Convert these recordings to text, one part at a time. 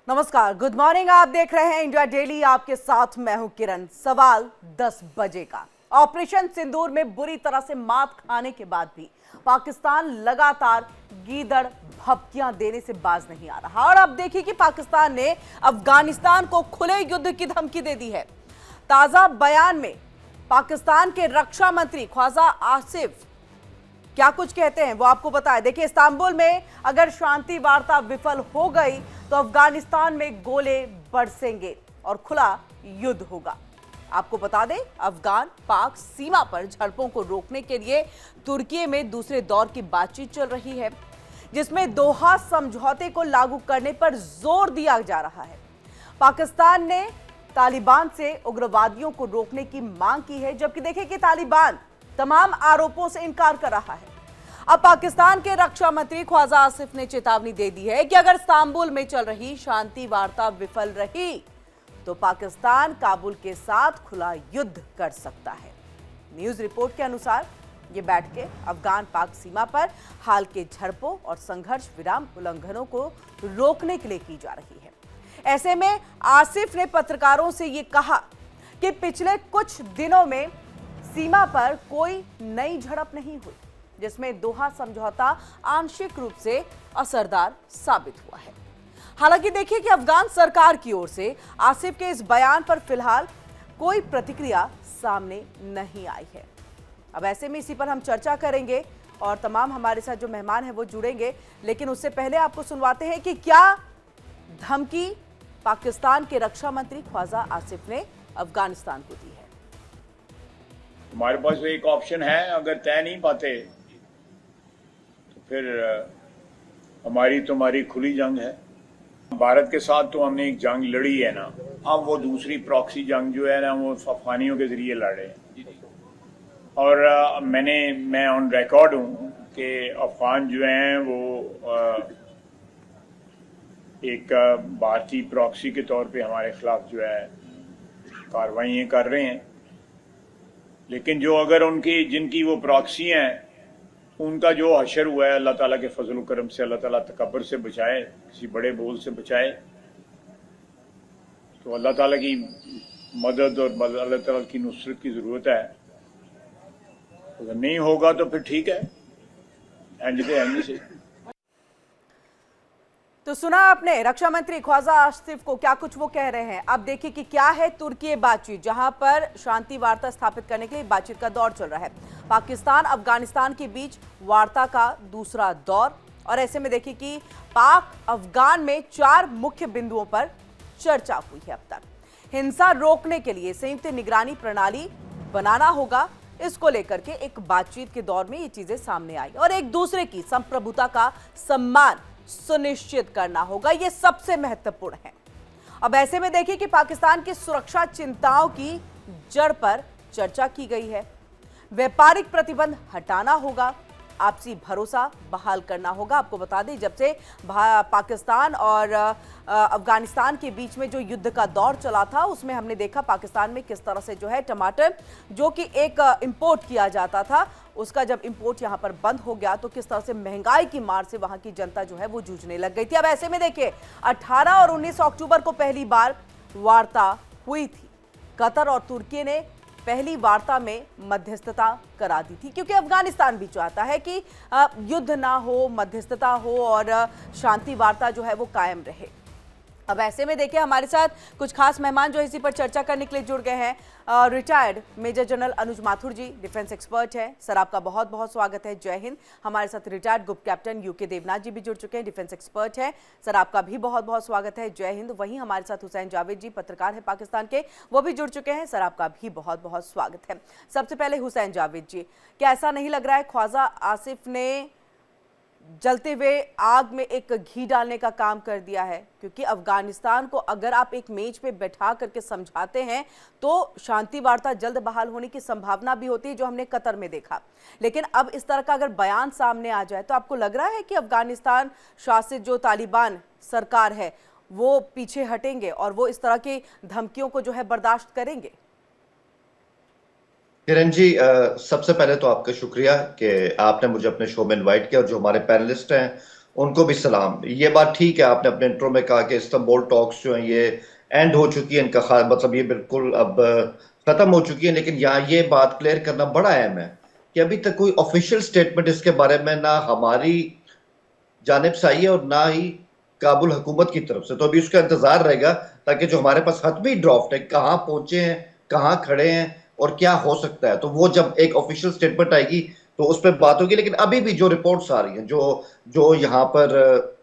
नमस्कार, good morning. आप देख रहे हैं इंडिया डेली। आपके साथ मैं हूं किरण। सवाल 10 बजे का। ऑपरेशन सिंदूर में बुरी तरह से मात खाने के बाद भी पाकिस्तान लगातार गीदड़ भपकियां देने से बाज नहीं आ रहा। और अब देखिए कि पाकिस्तान ने अफगानिस्तान को खुले युद्ध की धमकी दे दी है। ताजा बयान में पाकिस्तान के रक्षा मंत्री ख्वाजा आसिफ क्या कुछ कहते हैं वो आपको बताएं। देखिए, इस्तांबुल में अगर शांति वार्ता विफल हो गई तो अफगानिस्तान में गोले बरसेंगे और खुला युद्ध होगा। आपको बता दें, अफगान पाक सीमा पर झड़पों को रोकने के लिए तुर्की में दूसरे दौर की बातचीत चल रही है, जिसमें दोहा समझौते को लागू करने पर जोर दिया जा रहा है। पाकिस्तान ने तालिबान से उग्रवादियों को रोकने की मांग की है, जबकि देखिए कि तालिबान तमाम आरोपों से इनकार कर रहा है। अब पाकिस्तान के रक्षा मंत्री ख्वाजा आसिफ ने चेतावनी दे दी है कि अगर इस्तांबुल में चल रही शांति वार्ता विफल रही तो पाकिस्तान काबुल के साथ खुला युद्ध कर सकता है। न्यूज रिपोर्ट के अनुसार ये बैठकें अफगान पाक सीमा पर हाल के झड़पों और संघर्ष विराम उल्लंघनों को रोकने के लिए की जा रही है। ऐसे में आसिफ ने पत्रकारों से ये कहा कि पिछले कुछ दिनों में सीमा पर कोई नई झड़प नहीं हुई, जिसमें दोहा समझौता आंशिक रूप से असरदार साबित हुआ है। हालांकि देखिए कि अफगान सरकार की ओर से आसिफ के इस बयान पर फिलहाल कोई प्रतिक्रिया सामने नहीं आई है। अब ऐसे में इसी पर हम चर्चा करेंगे और तमाम हमारे साथ जो मेहमान हैं वो जुड़ेंगे, लेकिन उससे पहले आपको सुनवाते हैं कि क्या धमकी पाकिस्तान के रक्षा मंत्री ख्वाजा आसिफ ने अफगानिस्तान को दी है। हमारे पास तो एक ऑप्शन है, अगर तय नहीं पाते तो फिर हमारी तुम्हारी खुली जंग है। भारत के साथ तो हमने एक जंग लड़ी है ना, अब वो दूसरी प्रॉक्सी जंग जो है ना वो अफगानियों के जरिए लड़े हैं। और मैं ऑन रिकॉर्ड हूँ कि अफगान जो हैं वो एक भारतीय प्रॉक्सी के तौर पे हमारे खिलाफ जो है कार्रवाइयाँ कर रहे हैं। लेकिन जो अगर जिनकी वो प्रॉक्सी हैं उनका जो हशर हुआ है, अल्लाह ताला के फजल व करम से अल्लाह ताला तकब्बर से बचाए, किसी बड़े बोल से बचाए, तो अल्लाह ताला की मदद और अल्लाह ताला की नुसरत की ज़रूरत है। अगर नहीं होगा तो फिर ठीक है, एंड से। तो सुना आपने रक्षा मंत्री ख्वाजा आसिफ को, क्या कुछ वो कह रहे हैं। अब देखिए कि क्या है तुर्की बातचीत, जहां पर शांति वार्ता स्थापित करने के लिए बातचीत का दौर चल रहा है। पाकिस्तान अफगानिस्तान के बीच वार्ता का दूसरा दौर। और ऐसे में देखिए कि पाक अफगान में 4 मुख्य बिंदुओं पर चर्चा हुई है। अब तक हिंसा रोकने के लिए संयुक्त निगरानी प्रणाली बनाना होगा, इसको लेकर के एक बातचीत के दौर में ये चीजें सामने आई। और एक दूसरे की संप्रभुता का सम्मान सुनिश्चित करना होगा, यह सबसे महत्वपूर्ण है। अब ऐसे में देखिए कि पाकिस्तान की सुरक्षा चिंताओं की जड़ पर चर्चा की गई है। व्यापारिक प्रतिबंध हटाना होगा, आपसी भरोसा बहाल करना होगा। आपको बता दें, जब से पाकिस्तान और अफगानिस्तान के बीच में जो युद्ध का दौर चला था, उसमें हमने देखा पाकिस्तान में किस तरह से जो है टमाटर जो कि एक इंपोर्ट किया जाता था, उसका जब इंपोर्ट यहां पर बंद हो गया तो किस तरह से महंगाई की मार से वहां की जनता जो है वो जूझने लग गई थी। अब ऐसे में देखिए 18 और 19 अक्टूबर को पहली बार वार्ता हुई थी। कतर और तुर्की ने पहली वार्ता में मध्यस्थता करा दी थी, क्योंकि अफगानिस्तान भी चाहता है कि युद्ध ना हो, मध्यस्थता हो और शांति वार्ता जो है वो कायम रहे। अब ऐसे में देखिए हमारे साथ कुछ खास मेहमान जो इसी पर चर्चा करने के लिए जुड़ गए हैं। Retired major general Anuj Mathur ji, defence expert हैं, सर आपका बहुत बहुत स्वागत है, जय हिंद। हमारे साथ retired group captain UK Devnath ji भी जुड़ चुके हैं, डिफेंस एक्सपर्ट हैं, सर आपका भी बहुत बहुत स्वागत है, जय हिंद। वहीं हमारे साथ हुसैन जावेद जी, पत्रकार हैं पाकिस्तान के, वो भी जुड़ चुके हैं, सर आपका भी बहुत बहुत स्वागत है। सबसे पहले हुसैन जावेद जी, क्या ऐसा नहीं लग रहा है ख्वाजा आसिफ ने जलते हुए आग में एक घी डालने का काम कर दिया है? क्योंकि अफगानिस्तान को अगर आप एक मेज पे बैठा करके समझाते हैं तो शांति वार्ता जल्द बहाल होने की संभावना भी होती है, जो हमने कतर में देखा। लेकिन अब इस तरह का अगर बयान सामने आ जाए तो आपको लग रहा है कि अफगानिस्तान शासित जो तालिबान सरकार है वो पीछे हटेंगे और वो इस तरह की धमकियों को जो है बर्दाश्त करेंगे? किरण जी, सबसे पहले तो आपका शुक्रिया कि आपने मुझे अपने शो में इनवाइट किया और जो हमारे पैनलिस्ट हैं उनको भी सलाम। ये बात ठीक है, आपने अपने इंट्रो में कहा कि इस्तांबुल टॉक्स जो हैं ये एंड हो चुकी है, इनका मतलब ये बिल्कुल अब खत्म हो चुकी है। लेकिन यहाँ ये बात क्लियर करना बड़ा अहम है कि अभी तक कोई ऑफिशियल स्टेटमेंट इसके बारे में ना हमारी जानिब से आई है और ना ही काबुल हुकूमत की तरफ से। तो अभी उसका इंतजार रहेगा, ताकि जो हमारे पास हतमी ड्राफ्ट है, कहाँ पहुंचे हैं, कहाँ खड़े हैं और क्या हो सकता है, तो वो जब एक ऑफिशियल स्टेटमेंट आएगी तो उस पर बात होगी। लेकिन अभी भी जो रिपोर्ट्स आ रही हैं, जो जो यहाँ पर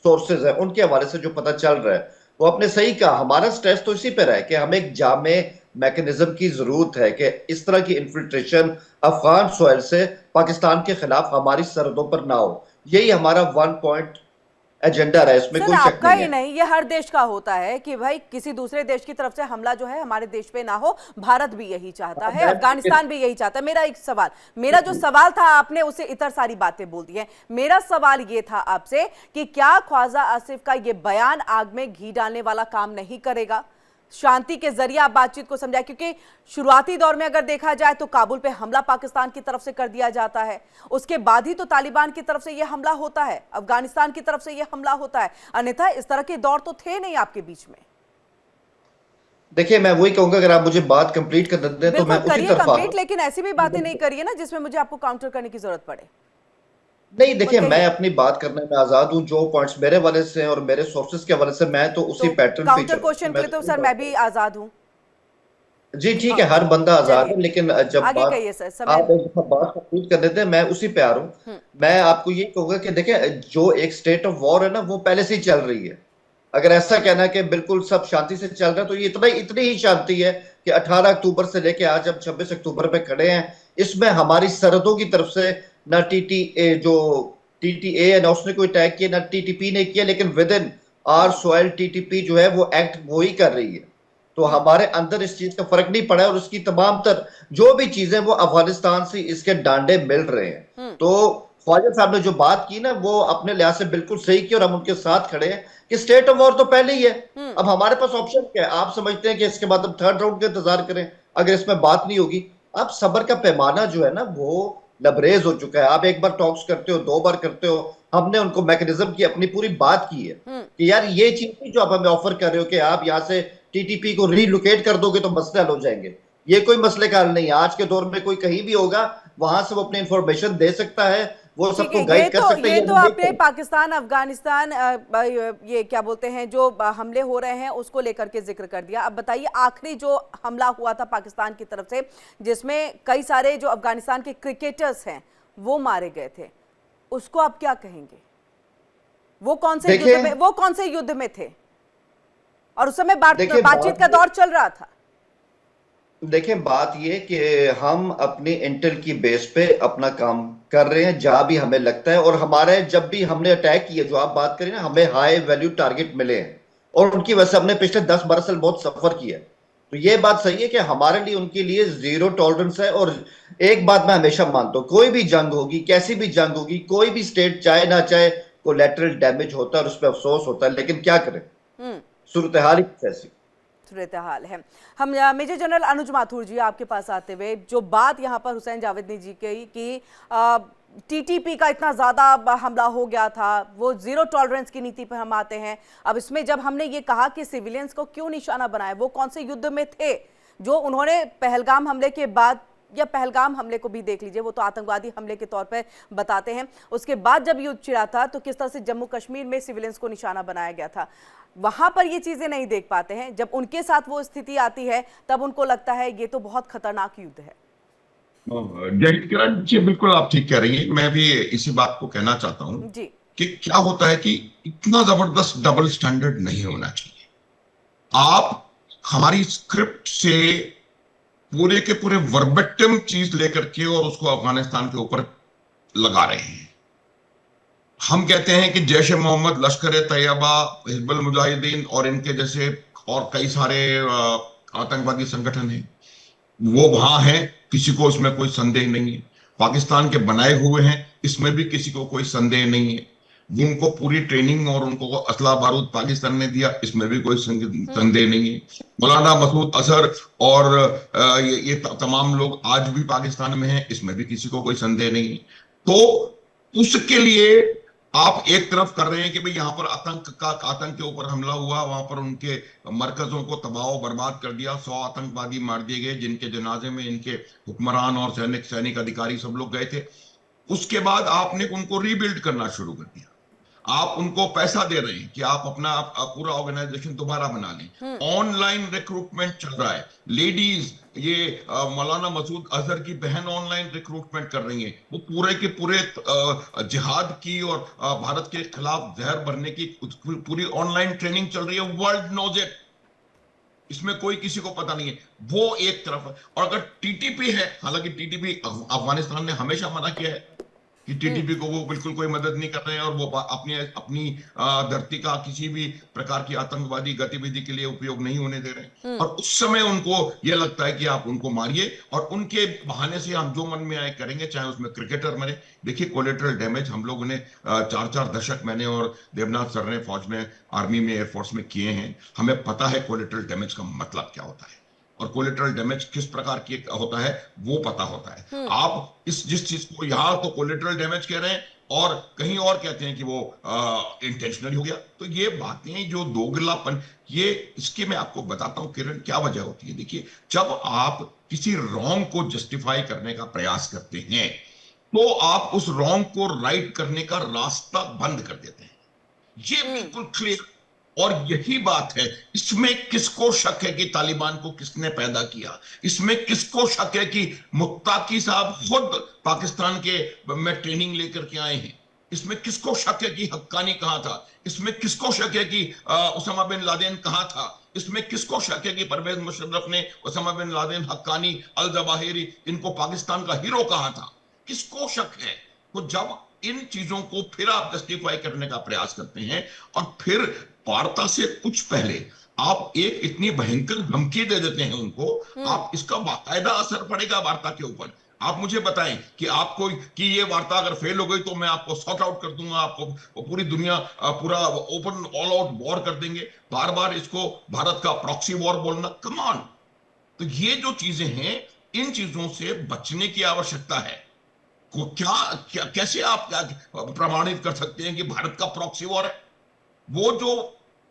सोर्सेज है, उनके हवाले से जो पता चल रहा है, वो आपने सही कहा। हमारा स्ट्रेस तो इसी पर है कि हमें एक जामे मैकेनिज्म की जरूरत है कि इस तरह की इन्फिल्ट्रेशन अफगान सोयल से पाकिस्तान के खिलाफ हमारी सरहदों पर ना हो। यही हमारा वन पॉइंट एजेंडा रहा है, इसमें सर कोई शक आपका नहीं ही है। नहीं, ये हर देश का होता है कि भाई किसी दूसरे देश की तरफ से हमला जो है हमारे देश पे ना हो। भारत भी यही चाहता है, अफगानिस्तान भी यही चाहता है। मेरा जो सवाल था, आपने उसे इतर सारी बातें बोल दी हैं। मेरा सवाल ये था आपसे कि क्या ख्वाजा आसिफ का ये बयान आग में घी डालने वाला काम नहीं करेगा? शांति के जरिए आप बातचीत को समझाए, क्योंकि शुरुआती दौर में अगर देखा जाए तो काबुल पे हमला पाकिस्तान की तरफ से कर दिया जाता है, उसके बाद ही तो तालिबान की तरफ से यह हमला होता है, अफगानिस्तान की तरफ से यह हमला होता है। अन्यथा इस तरह के दौर तो थे नहीं आपके बीच में। देखिए, मैं वही कहूंगा, अगर आप मुझे बात कंप्लीट कर देते हैं तो मैं बिल्कुल उसी करिए तरफ आ कंप्लीट, लेकिन ऐसी भी बातें नहीं करिए ना जिसमें मुझे आपको काउंटर करने की जरूरत पड़े। नहीं, देखिए, मैं कहिए। अपनी बात करने में आजाद हूं। जो पॉइंट्स मेरे वाले से हैं और मेरे सोर्सेज के हवाले से, मैं तो उसी तो पैटर्न पे ही काउंटर चलूंगा। क्वेश्चन के मैं लिए तो तो सर मैं भी आजाद हूं। जी ठीक हाँ, है, हर बंदा आजाद चलिए है, लेकिन जब आगे बात कहिए सर, समय। आप एक दफा बात कंप्लीट कर देते हैं, मैं उसी पे आ रहा हूँ। मैं आपको ये कहूंगा कि देखिए, जो एक स्टेट ऑफ वॉर है ना, वो पहले से ही चल रही है। अगर ऐसा कहना है कि बिल्कुल सब शांति से चल रहा है, तो ये इतनी ही शांति है कि 18 अक्टूबर से लेके आज हम 26 अक्टूबर पे खड़े हैं। इसमें हमारी सरहदों की तरफ से ना टीटीए है ना उसने कोई अटैक किया, ना टीटीपी ने किया, लेकिन with in are soil TTP जो है वो एक्ट वो ही कर रही है। तो हमारे अंदर इस चीज का फर्क नहीं पड़ा है, और उसकी तमाम तर जो भी चीजें वो अफगानिस्तान से इसके डांडे मिल रहे हैं। तो ख्वाजा साहब ने जो बात की ना, वो अपने लिहाज से बिल्कुल सही की, और हम उनके साथ खड़े हैं कि स्टेट ऑफ वॉर तो पहले ही है। अब हमारे पास ऑप्शन क्या है? आप समझते हैं कि इसके बाद हम थर्ड राउंड का इंतजार करें अगर इसमें बात नहीं होगी? अब सब्र का पैमाना जो है ना, वो लबरेज हो चुका है। आप एक बार टॉक्स करते हो, दो बार करते हो, हमने उनको मैकेनिज्म की अपनी पूरी बात की है कि यार ये चीज नहीं जो आप हमें ऑफर कर रहे हो कि आप यहाँ से टीटीपी को रीलोकेट कर दोगे तो मसले हल हो जाएंगे। ये कोई मसले का हल नहीं है। आज के दौर में कोई कहीं भी होगा, वहां से वो अपनी इंफॉर्मेशन दे सकता है, वो ठीक सबको है, गाइड कर सकता है। ये ये तो हम आपने देखते हैं। पाकिस्तान अफगानिस्तान ये क्या बोलते हैं जो हमले हो रहे हैं उसको लेकर के जिक्र कर दिया। अब बताइए, आखिरी जो हमला हुआ था पाकिस्तान की तरफ से, जिसमें कई सारे जो अफगानिस्तान के क्रिकेटर्स हैं वो मारे गए थे, उसको आप क्या कहेंगे? वो कौन से युद्ध में थे और उस समय बातचीत का दौर चल रहा था? देखें, बात ये कि हम अपनी इंटेल की बेस पे अपना काम कर रहे हैं जहां भी हमें लगता है, और हमारे जब भी हमने अटैक किया, जो आप बात करें ना, हमें हाई वैल्यू टारगेट मिले हैं, और उनकी वजह से हमने पिछले 10-12 साल बहुत सफर किया है। तो ये बात सही है कि हमारे लिए उनके लिए जीरो टॉलरेंस है। और एक बात मैं हमेशा मानता हूं, कोई भी जंग होगी, कैसी भी जंग होगी, कोई भी स्टेट चाहे ना चाहे, कोलैटरल डैमेज होता है और उस पर अफसोस होता है, लेकिन क्या करें, सूरत हाल ही ऐसी सूरत हाल है। हम मेजर जनरल अनुज माथुर जी आपके पास आते हुए, जो बात यहाँ पर हुसैन जावेद ने जी कही कि टीटीपी का इतना ज्यादा हमला हो गया था, वो जीरो टॉलरेंस की नीति पर हम आते हैं। अब इसमें जब हमने ये कहा कि सिविलियंस को क्यों निशाना बनाया, वो कौन से युद्ध में थे जो उन्होंने पहलगाम हमले के बाद, या पहलगाम हमले को भी देख लीजिए, वो तो आतंकवादी हमले के तौर पर बताते हैं, उसके बाद जब युद्ध छिड़ा था तो किस तरह से जम्मू कश्मीर में सिविलियंस को निशाना बनाया गया था। वहां पर ये चीजें नहीं देख पाते हैं। जब उनके साथ वो स्थिति आती है तब उनको लगता है ये तो बहुत खतरनाक युद्ध है। जय किरण जी, बिल्कुल आप ठीक कह रही हैं। मैं भी इसी बात को कहना चाहता हूं जी। कि क्या होता है कि इतना जबरदस्त डबल स्टैंडर्ड नहीं होना चाहिए। आप हमारी स्क्रिप्ट से पूरे के पूरे वर्बेटिम चीज लेकर के और उसको अफगानिस्तान के ऊपर लगा रहे हैं। हम कहते हैं कि जैश ए मोहम्मद, लश्कर ए तैयबा, हिजबुल मुजाहिदीन और इनके जैसे और कई सारे आतंकवादी संगठन हैं, वो वहां हैं, किसी को इसमें कोई संदेह नहीं है। पाकिस्तान के बनाए हुए हैं, इसमें भी किसी को कोई संदेह नहीं है। उनको पूरी ट्रेनिंग और उनको असला बारूद पाकिस्तान ने दिया, इसमें भी कोई संदेह नहीं है। मौलाना मसूद अजहर और ये तमाम लोग आज भी पाकिस्तान में हैं, इसमें भी किसी को कोई संदेह नहीं है। तो उसके लिए आप एक तरफ कर रहे हैं कि भाई यहाँ पर आतंक के ऊपर हमला हुआ, वहां पर उनके मरकजों को तबाह बर्बाद कर दिया, 100 आतंकवादी मार दिए गए, जिनके जनाजे में इनके हुक्मरान और सैनिक अधिकारी सब लोग गए थे। उसके बाद आपने उनको रीबिल्ड करना शुरू कर दिया। आप उनको पैसा दे रहे हैं कि आप अपना पूरा ऑर्गेनाइजेशन दोबारा बना लें। ऑनलाइन रिक्रूटमेंट चल रहा है। लेडीज, ये मौलाना मसूद अजहर की बहन ऑनलाइन रिक्रूटमेंट कर रही हैं। वो पूरे के पूरे जिहाद की और भारत के खिलाफ जहर भरने की पूरी ऑनलाइन ट्रेनिंग चल रही है। वर्ल्ड नोज इट, इसमें कोई किसी को पता नहीं है। वो एक तरफ है। और अगर टीटीपी है, हालांकि टीटीपी, अफगानिस्तान ने हमेशा मना किया है कि टीटीपी को वो बिल्कुल कोई मदद नहीं कर रहे हैं और वो अपनी धरती का किसी भी प्रकार की आतंकवादी गतिविधि के लिए उपयोग नहीं होने दे रहे हैं। और उस समय उनको ये लगता है कि आप उनको मारिए और उनके बहाने से हम जो मन में आए करेंगे, चाहे उसमें क्रिकेटर मरे। देखिए, कोलेटरल डैमेज हम लोगों ने 4-4 दशक, मैंने और देवनाथ सर ने फौज में, आर्मी में, एयरफोर्स में किए हैं। हमें पता है कोलेटरल डैमेज का मतलब क्या होता है और कोलेटरल डैमेज किस प्रकार की होता है वो पता होता है। आप जिस चीज को यहां तो कोलेटरल डैमेज कह रहे हैं और कहीं और कहते हैं कि वो इंटेंशनली हो गया। तो ये बातें जो दोगलापन, ये इसके मैं आपको बताता हूं किरण क्या वजह होती है। देखिए, जब आप किसी रॉन्ग को जस्टिफाई करने का प्रयास करते हैं तो आप उस रॉन्ग को राइट करने का रास्ता बंद कर देते हैं। ये बिल्कुल क्लियर। और यही बात है, इसमें किसको शक है कि तालिबान को किसने पैदा किया? इसमें किसको शक है कि मुत्ताकी साहब खुद पाकिस्तान के में ट्रेनिंग लेकर के आए हैं? इसमें किसको शक है कि हक्कानी कहां था? इसमें किसको शक है कि उसामा बिन लादेन कहां था? इसमें किसको शक है कि परवेज मुशर्रफ ने Osama bin Laden, Haqqani, al Zawahiri, इनको पाकिस्तान का हीरो कहा था? किसको शक है? तो जब इन चीजों को फिर आप जस्टिफाई करने का प्रयास करते हैं और फिर वार्ता से कुछ पहले आप एक इतनी भयंकर धमकी दे देते हैं उनको, आप इसका बाकायदा असर पड़ेगा वार्ता के ऊपर। आप मुझे बताएं कि आपको कि ये वार्ता अगर फेल हो गई तो मैं आपको सॉर्ट आउट कर दूंगा, आपको पूरी दुनिया पूरा ओपन ऑल आउट वॉर कर देंगे। बार बार इसको भारत का प्रॉक्सी वॉर बोलना, कम ऑन। तो ये जो चीजें हैं, इन चीजों से बचने की आवश्यकता है। को क्या कैसे आप प्रमाणित कर सकते हैं कि भारत का प्रॉक्सी वॉर है? वो जो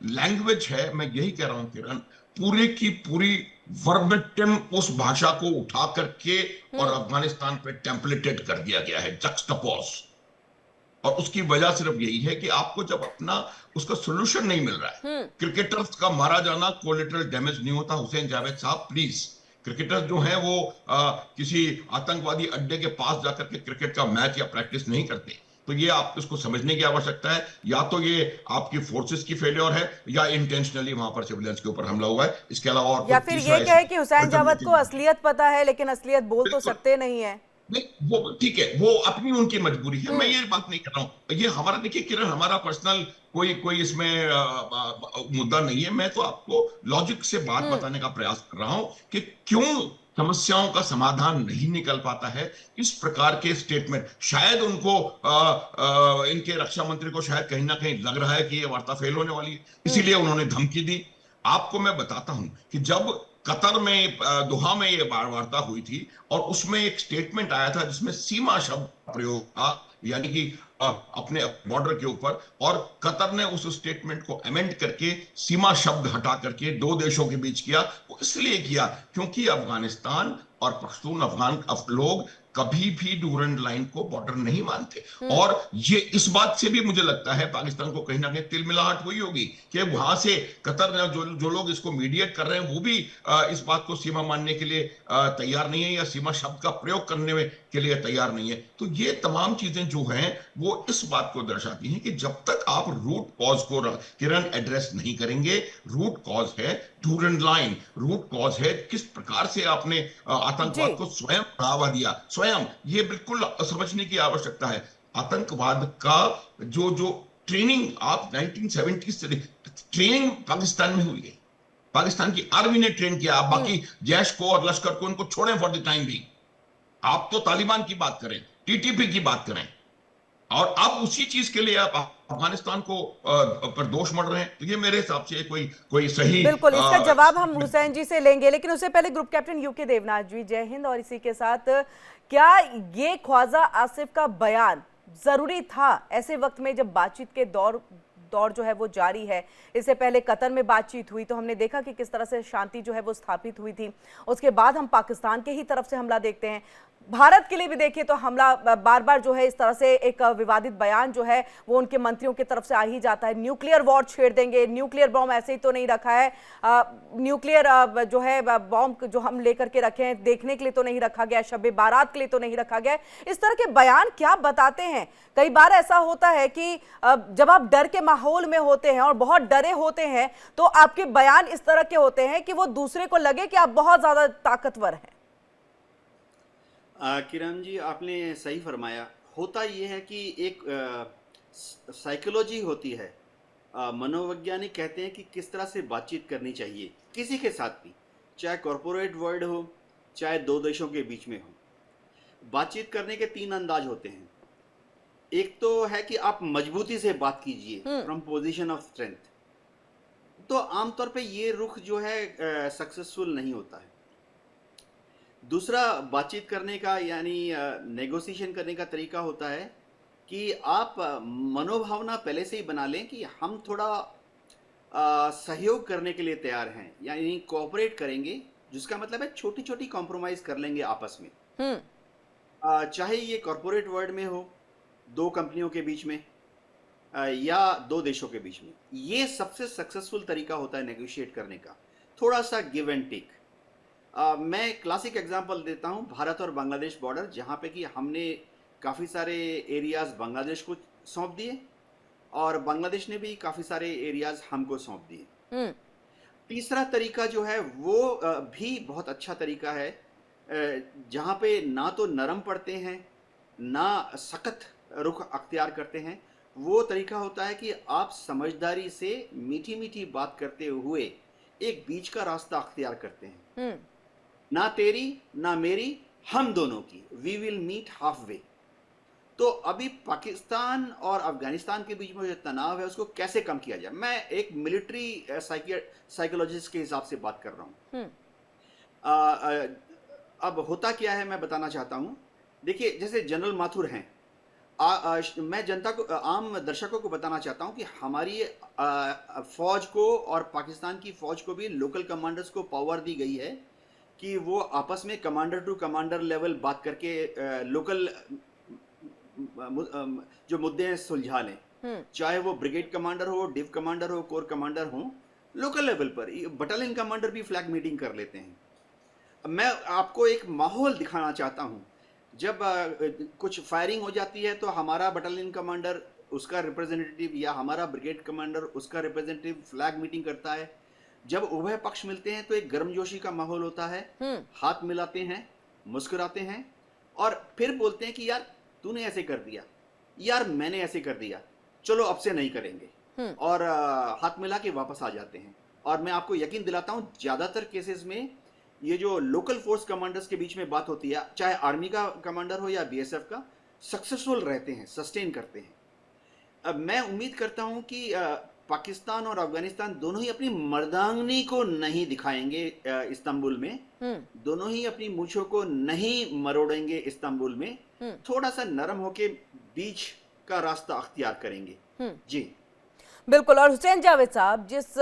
लैंग्वेज है, मैं यही कह रहा हूं किरण, पूरी की पूरी वर्बेटिम उस भाषा को उठा करके और अफगानिस्तान पे टेम्पलेटेड कर दिया गया है, जक्सटापोज। और उसकी वजह सिर्फ यही है कि आपको जब अपना उसका सोल्यूशन नहीं मिल रहा है। क्रिकेटर्स का मारा जाना कोलेटरल डैमेज नहीं होता। हुसैन जावेद साहब, प्लीज, क्रिकेटर्स जो हैं वो किसी आतंकवादी अड्डे के पास जाकर के क्रिकेट का मैच या प्रैक्टिस नहीं करते। तो ये आप इसको समझने की आवश्यकता है। या तो ये आपकी फोर्सेस की फेलियर है या इंटेंशनली वहां पर सिविलियंस के ऊपर हमला हुआ है। इसके अलावा और या फिर ये कहे कि हुसैन जावेद को असलियत पता है लेकिन असलियत बोल तो सकते नहीं है। नहीं, वो ठीक है, वो अपनी उनकी मजबूरी है। मैं ये बात नहीं कर रहा हूं। ये हमारा, देखिए किरण, हमारा पर्सनल कोई इसमें मुद्दा नहीं है। मैं तो आपको लॉजिक से बात बताने का प्रयास कर रहा हूं कि क्यों समस्याओं का समाधान नहीं निकल पाता है। इस प्रकार के स्टेटमेंट, शायद उनको इनके रक्षा मंत्री को शायद कहीं ना कहीं लग रहा है कि ये वार्ता फेल होने वाली है, इसीलिए उन्होंने धमकी दी। आपको मैं बताता हूं कि जब कतर में, दोहा में ये वार्ता हुई थी और उसमें एक स्टेटमेंट आया था जिसमें सीमा शब्द प्रयोग था, यानी कि अपने बॉर्डर के ऊपर, और कतर ने उस स्टेटमेंट को अमेंड करके सीमा शब्द हटा करके दो देशों के बीच किया। वो इसलिए किया क्योंकि अफगानिस्तान और पख्तून अफगान लोग कभी भी डूरंड लाइन को बॉर्डर नहीं मानते। और ये इस बात से भी मुझे लगता है पाकिस्तान को कहीं ना कहीं तिलमिलाहट हुई होगी कि वहां से कतर ने जो लोग इसको मीडिएट कर रहे हैं वो भी इस बात को सीमा मानने के लिए तैयार नहीं है या सीमा शब्द का प्रयोग करने के लिए तैयार नहीं है। तो ये तमाम चीजें जो हैं वो इस बात को दर्शाती हैं कि जब तक आप रूट कॉज को किरण एड्रेस नहीं करेंगे, रूट कॉज है डूरंड लाइन, रूट कॉज है किस प्रकार से आपने आतंकवाद को स्वयं बढ़ावा दिया। स्वयं ये बिल्कुल समझने की आवश्यकता है। आतंकवाद का जो ट्रेनिंग आप 1970 से ट्रेनिंग पाकिस्तान में हुई है, पाकिस्तान की आर्मी ने ट्रेन किया। आप बाकी जैश को और लश्कर को इनको छोड़ें फॉर द टाइम भी। आप तो तालिबान की बात करें, टीटीपी की बात करें, और अब उसी चीज के लिए आप अफगानिस्तान को पर दोष मढ़ रहे हैं। तो ये मेरे हिसाब से कोई सही, बिल्कुल इसका जवाब हम हुसैन जी से लेंगे, लेकिन उससे पहले ग्रुप कैप्टन यूके देवनाथ जी, जय हिंद। और इसी के साथ क्या ये ख्वाजा आसिफ का बयान जरूरी था ऐसे वक्त में जब बातचीत के दौर जो है वो जारी है। इससे पहले कतर में बातचीत हुई तो हमने देखा कि किस तरह से शांति जो है वो स्थापित हुई थी। उसके बाद हम पाकिस्तान के ही तरफ से हमला देखते हैं। भारत के लिए भी देखिए तो हमला बार बार जो है इस तरह से एक विवादित बयान जो है वो उनके मंत्रियों की तरफ से आ ही जाता है। न्यूक्लियर वॉर छेड़ देंगे, न्यूक्लियर बॉम्ब ऐसे ही तो नहीं रखा है, न्यूक्लियर जो है बॉम्ब जो हम लेकर के रखे हैं देखने के लिए तो नहीं रखा गया, शब बारात के लिए तो नहीं रखा गया। इस तरह के बयान क्या बताते हैं? कई बार ऐसा होता है कि जब आप डर के माहौल में होते हैं और बहुत डरे होते हैं तो आपके बयान इस तरह के होते हैं कि वो दूसरे को लगे कि आप बहुत ज्यादा ताकतवर हैं। किरण जी, आपने सही फरमाया। होता यह है कि एक साइकोलॉजी होती है, मनोवैज्ञानिक कहते हैं कि किस तरह से बातचीत करनी चाहिए किसी के साथ भी, चाहे कॉरपोरेट वर्ल्ड हो चाहे दो देशों के बीच में हो। बातचीत करने के तीन अंदाज होते हैं। एक तो है कि आप मजबूती से बात कीजिए, फ्रॉम पोजीशन ऑफ स्ट्रेंथ। तो आमतौर पे ये रुख जो है सक्सेसफुल नहीं होता है। दूसरा बातचीत करने का यानी नेगोशिएशन करने का तरीका होता है कि आप मनोभावना पहले से ही बना लें कि हम थोड़ा सहयोग करने के लिए तैयार हैं, यानी कोऑपरेट करेंगे, जिसका मतलब है छोटी छोटी कॉम्प्रोमाइज कर लेंगे आपस में। चाहे ये कॉरपोरेट वर्ल्ड में हो, दो कंपनियों के बीच में या दो देशों के बीच में, ये सबसे सक्सेसफुल तरीका होता है नेगोशिएट करने का। थोड़ा सा गिव एंड टेक। मैं क्लासिक एग्जांपल देता हूं, भारत और बांग्लादेश बॉर्डर, जहां पे कि हमने काफ़ी सारे एरियाज बांग्लादेश को सौंप दिए और बांग्लादेश ने भी काफ़ी सारे एरियाज हमको सौंप दिए। तीसरा तरीका जो है वो भी बहुत अच्छा तरीका है, जहां पे ना तो नरम पड़ते हैं ना सख्त रुख अख्तियार करते हैं। वो तरीका होता है कि आप समझदारी से मीठी मीठी बात करते हुए एक बीच का रास्ता अख्तियार करते हैं। ना तेरी ना मेरी, हम दोनों की, we will meet half way. तो अभी पाकिस्तान और अफगानिस्तान के बीच में जो तनाव है उसको कैसे कम किया जाए, मैं एक मिलिट्री साइकोलॉजिस्ट के हिसाब से बात कर रहा हूँ। अब होता क्या है मैं बताना चाहता हूँ। देखिए, जैसे जनरल माथुर हैं, मैं जनता को, आम दर्शकों को बताना चाहता हूँ कि हमारी फौज को और पाकिस्तान की फौज को भी लोकल कमांडर्स को पावर दी गई है कि वो आपस में कमांडर टू कमांडर लेवल बात करके लोकल जो मुद्दे हैं सुलझा लें। चाहे वो ब्रिगेड कमांडर हो, डिव कमांडर हो, कोर कमांडर हो, लोकल लेवल पर बटालियन कमांडर भी फ्लैग मीटिंग कर लेते हैं। मैं आपको एक माहौल दिखाना चाहता हूँ। जब कुछ फायरिंग हो जाती है तो हमारा बटालियन कमांडर, उसका रिप्रेजेंटेटिव, या हमारा ब्रिगेड कमांडर, उसका रिप्रेजेंटेटिव फ्लैग मीटिंग करता है। जब उभय पक्ष मिलते हैं तो एक गर्मजोशी का माहौल होता है, हाथ मिलाते हैं, मुस्कुराते हैं और फिर बोलते हैं कि यार तूने ऐसे कर दिया, यार मैंने ऐसे कर दिया, चलो अब से नहीं करेंगे, और हाथ मिला के वापस आ जाते हैं। और मैं आपको यकीन दिलाता हूं, ज्यादातर केसेस में ये जो लोकल फोर्स कमांडर्स के बीच में बात होती है, चाहे आर्मी का कमांडर हो या बीएसएफ का, सक्सेसफुल रहते हैं, सस्टेन करते हैं। अब मैं उम्मीद करता हूं कि पाकिस्तान और अफगानिस्तान दोनों ही अपनी मर्दांगनी को नहीं दिखाएंगे इस्तांबुल में, दोनों ही अपनी मूंछों को नहीं मरोड़ेंगे इस्तांबुल में, थोड़ा सा नरम होके बीच का रास्ता अख्तियार करेंगे। जी बिल्कुल। और हुसैन जावेद साहब, जिस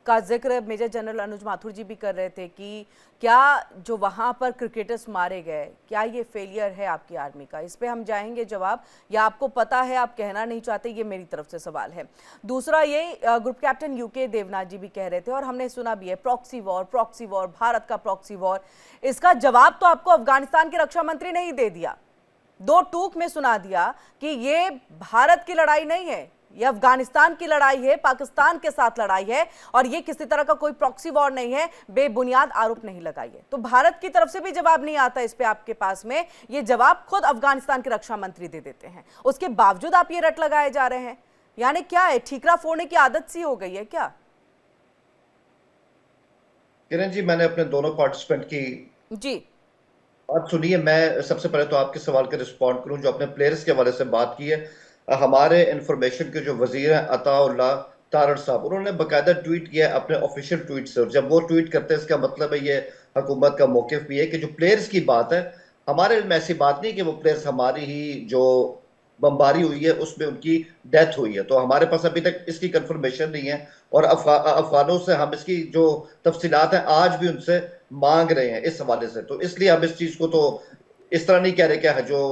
का जिक्र मेजर जनरल अनुज माथुर जी भी कर रहे थे कि क्या जो वहां पर क्रिकेटर्स मारे गए, क्या ये फेलियर है आपकी आर्मी का? इस पे हम जाएंगे जवाब, या आपको पता है आप कहना नहीं चाहते, ये मेरी तरफ से सवाल है। दूसरा ये group captain UK Devnath ji भी कह रहे थे और हमने सुना भी है, प्रॉक्सी वॉर, भारत का प्रॉक्सी वॉर। इसका जवाब तो आपको अफगानिस्तान के रक्षा मंत्री ने ही दे दिया, दो टूक में सुना दिया कि ये भारत की लड़ाई नहीं है, ये अफगानिस्तान की लड़ाई है, पाकिस्तान के साथ लड़ाई है और ये किसी तरह का कोई प्रॉक्सी वॉर नहीं है, बेबुनियाद आरोप नहीं लगाइए। तो भारत की तरफ से भी जवाब नहीं आता इस पे आपके पास में, ये जवाब खुद अफगानिस्तान के रक्षा मंत्री दे देते हैं। उसके बावजूद आप ये रट लगाए जा रहे हैं, यानी क्या है, ठीकरा फोड़ने की आदत सी हो गई है क्या? किरण जी, मैंने अपने दोनों पार्टिसिपेंट की जी बात सुनी है। मैं सबसे पहले तो आपके सवाल का रिस्पॉन्ड करूं, जो अपने प्लेयर्स के हवाले से बात की है। हमारे इंफॉर्मेशन के जो वजीर हैं अताउल्लाह तारड़ साहब, उन्होंने बाकायदा ट्वीट किया अपने ऑफिशियल ट्वीट से, और जब वो ट्वीट करते हैं इसका मतलब है ये हुकूमत का मौकिफ भी है कि जो प्लेयर्स की बात है, हमारे में ऐसी बात नहीं कि वो प्लेयर्स हमारी ही जो बमबारी हुई है उसमें उनकी डेथ हुई है। तो हमारे पास अभी तक इसकी कंफर्मेशन नहीं है, और अफगानों से हम इसकी जो तफसीलात हैं आज भी उनसे मांग रहे हैं इस हवाले से। तो इसलिए हम इस चीज को तो इस तरह नहीं कह रहे कि जो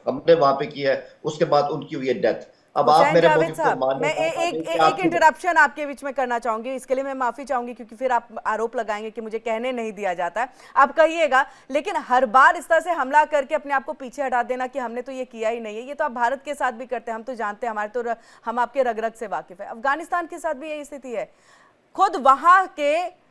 हमने वहां पे किया है उसके बाद उनकी हुई है डेथ। अब आप हुसैन मेरे जावेद मौक़िफ़ को साहब, मानने मैं एक इंटरप्शन आपके बीच में करना चाहूंगी, इसके लिए मैं माफी चाहूंगी क्योंकि फिर आप आरोप लगाएंगे कि मुझे कहने नहीं दिया जाता है। आप कहिएगा, लेकिन हर बार इस तरह से हमला करके अपने आप को पीछे हटा देना कि हमने तो ये किया ही नहीं है, ये तो आप भारत के साथ भी करते हैं, हम तो जानते हैं, हम आपके रग रग से वाकिफ है। अफगानिस्तान के साथ भी यही स्थिति है। खुद वहां के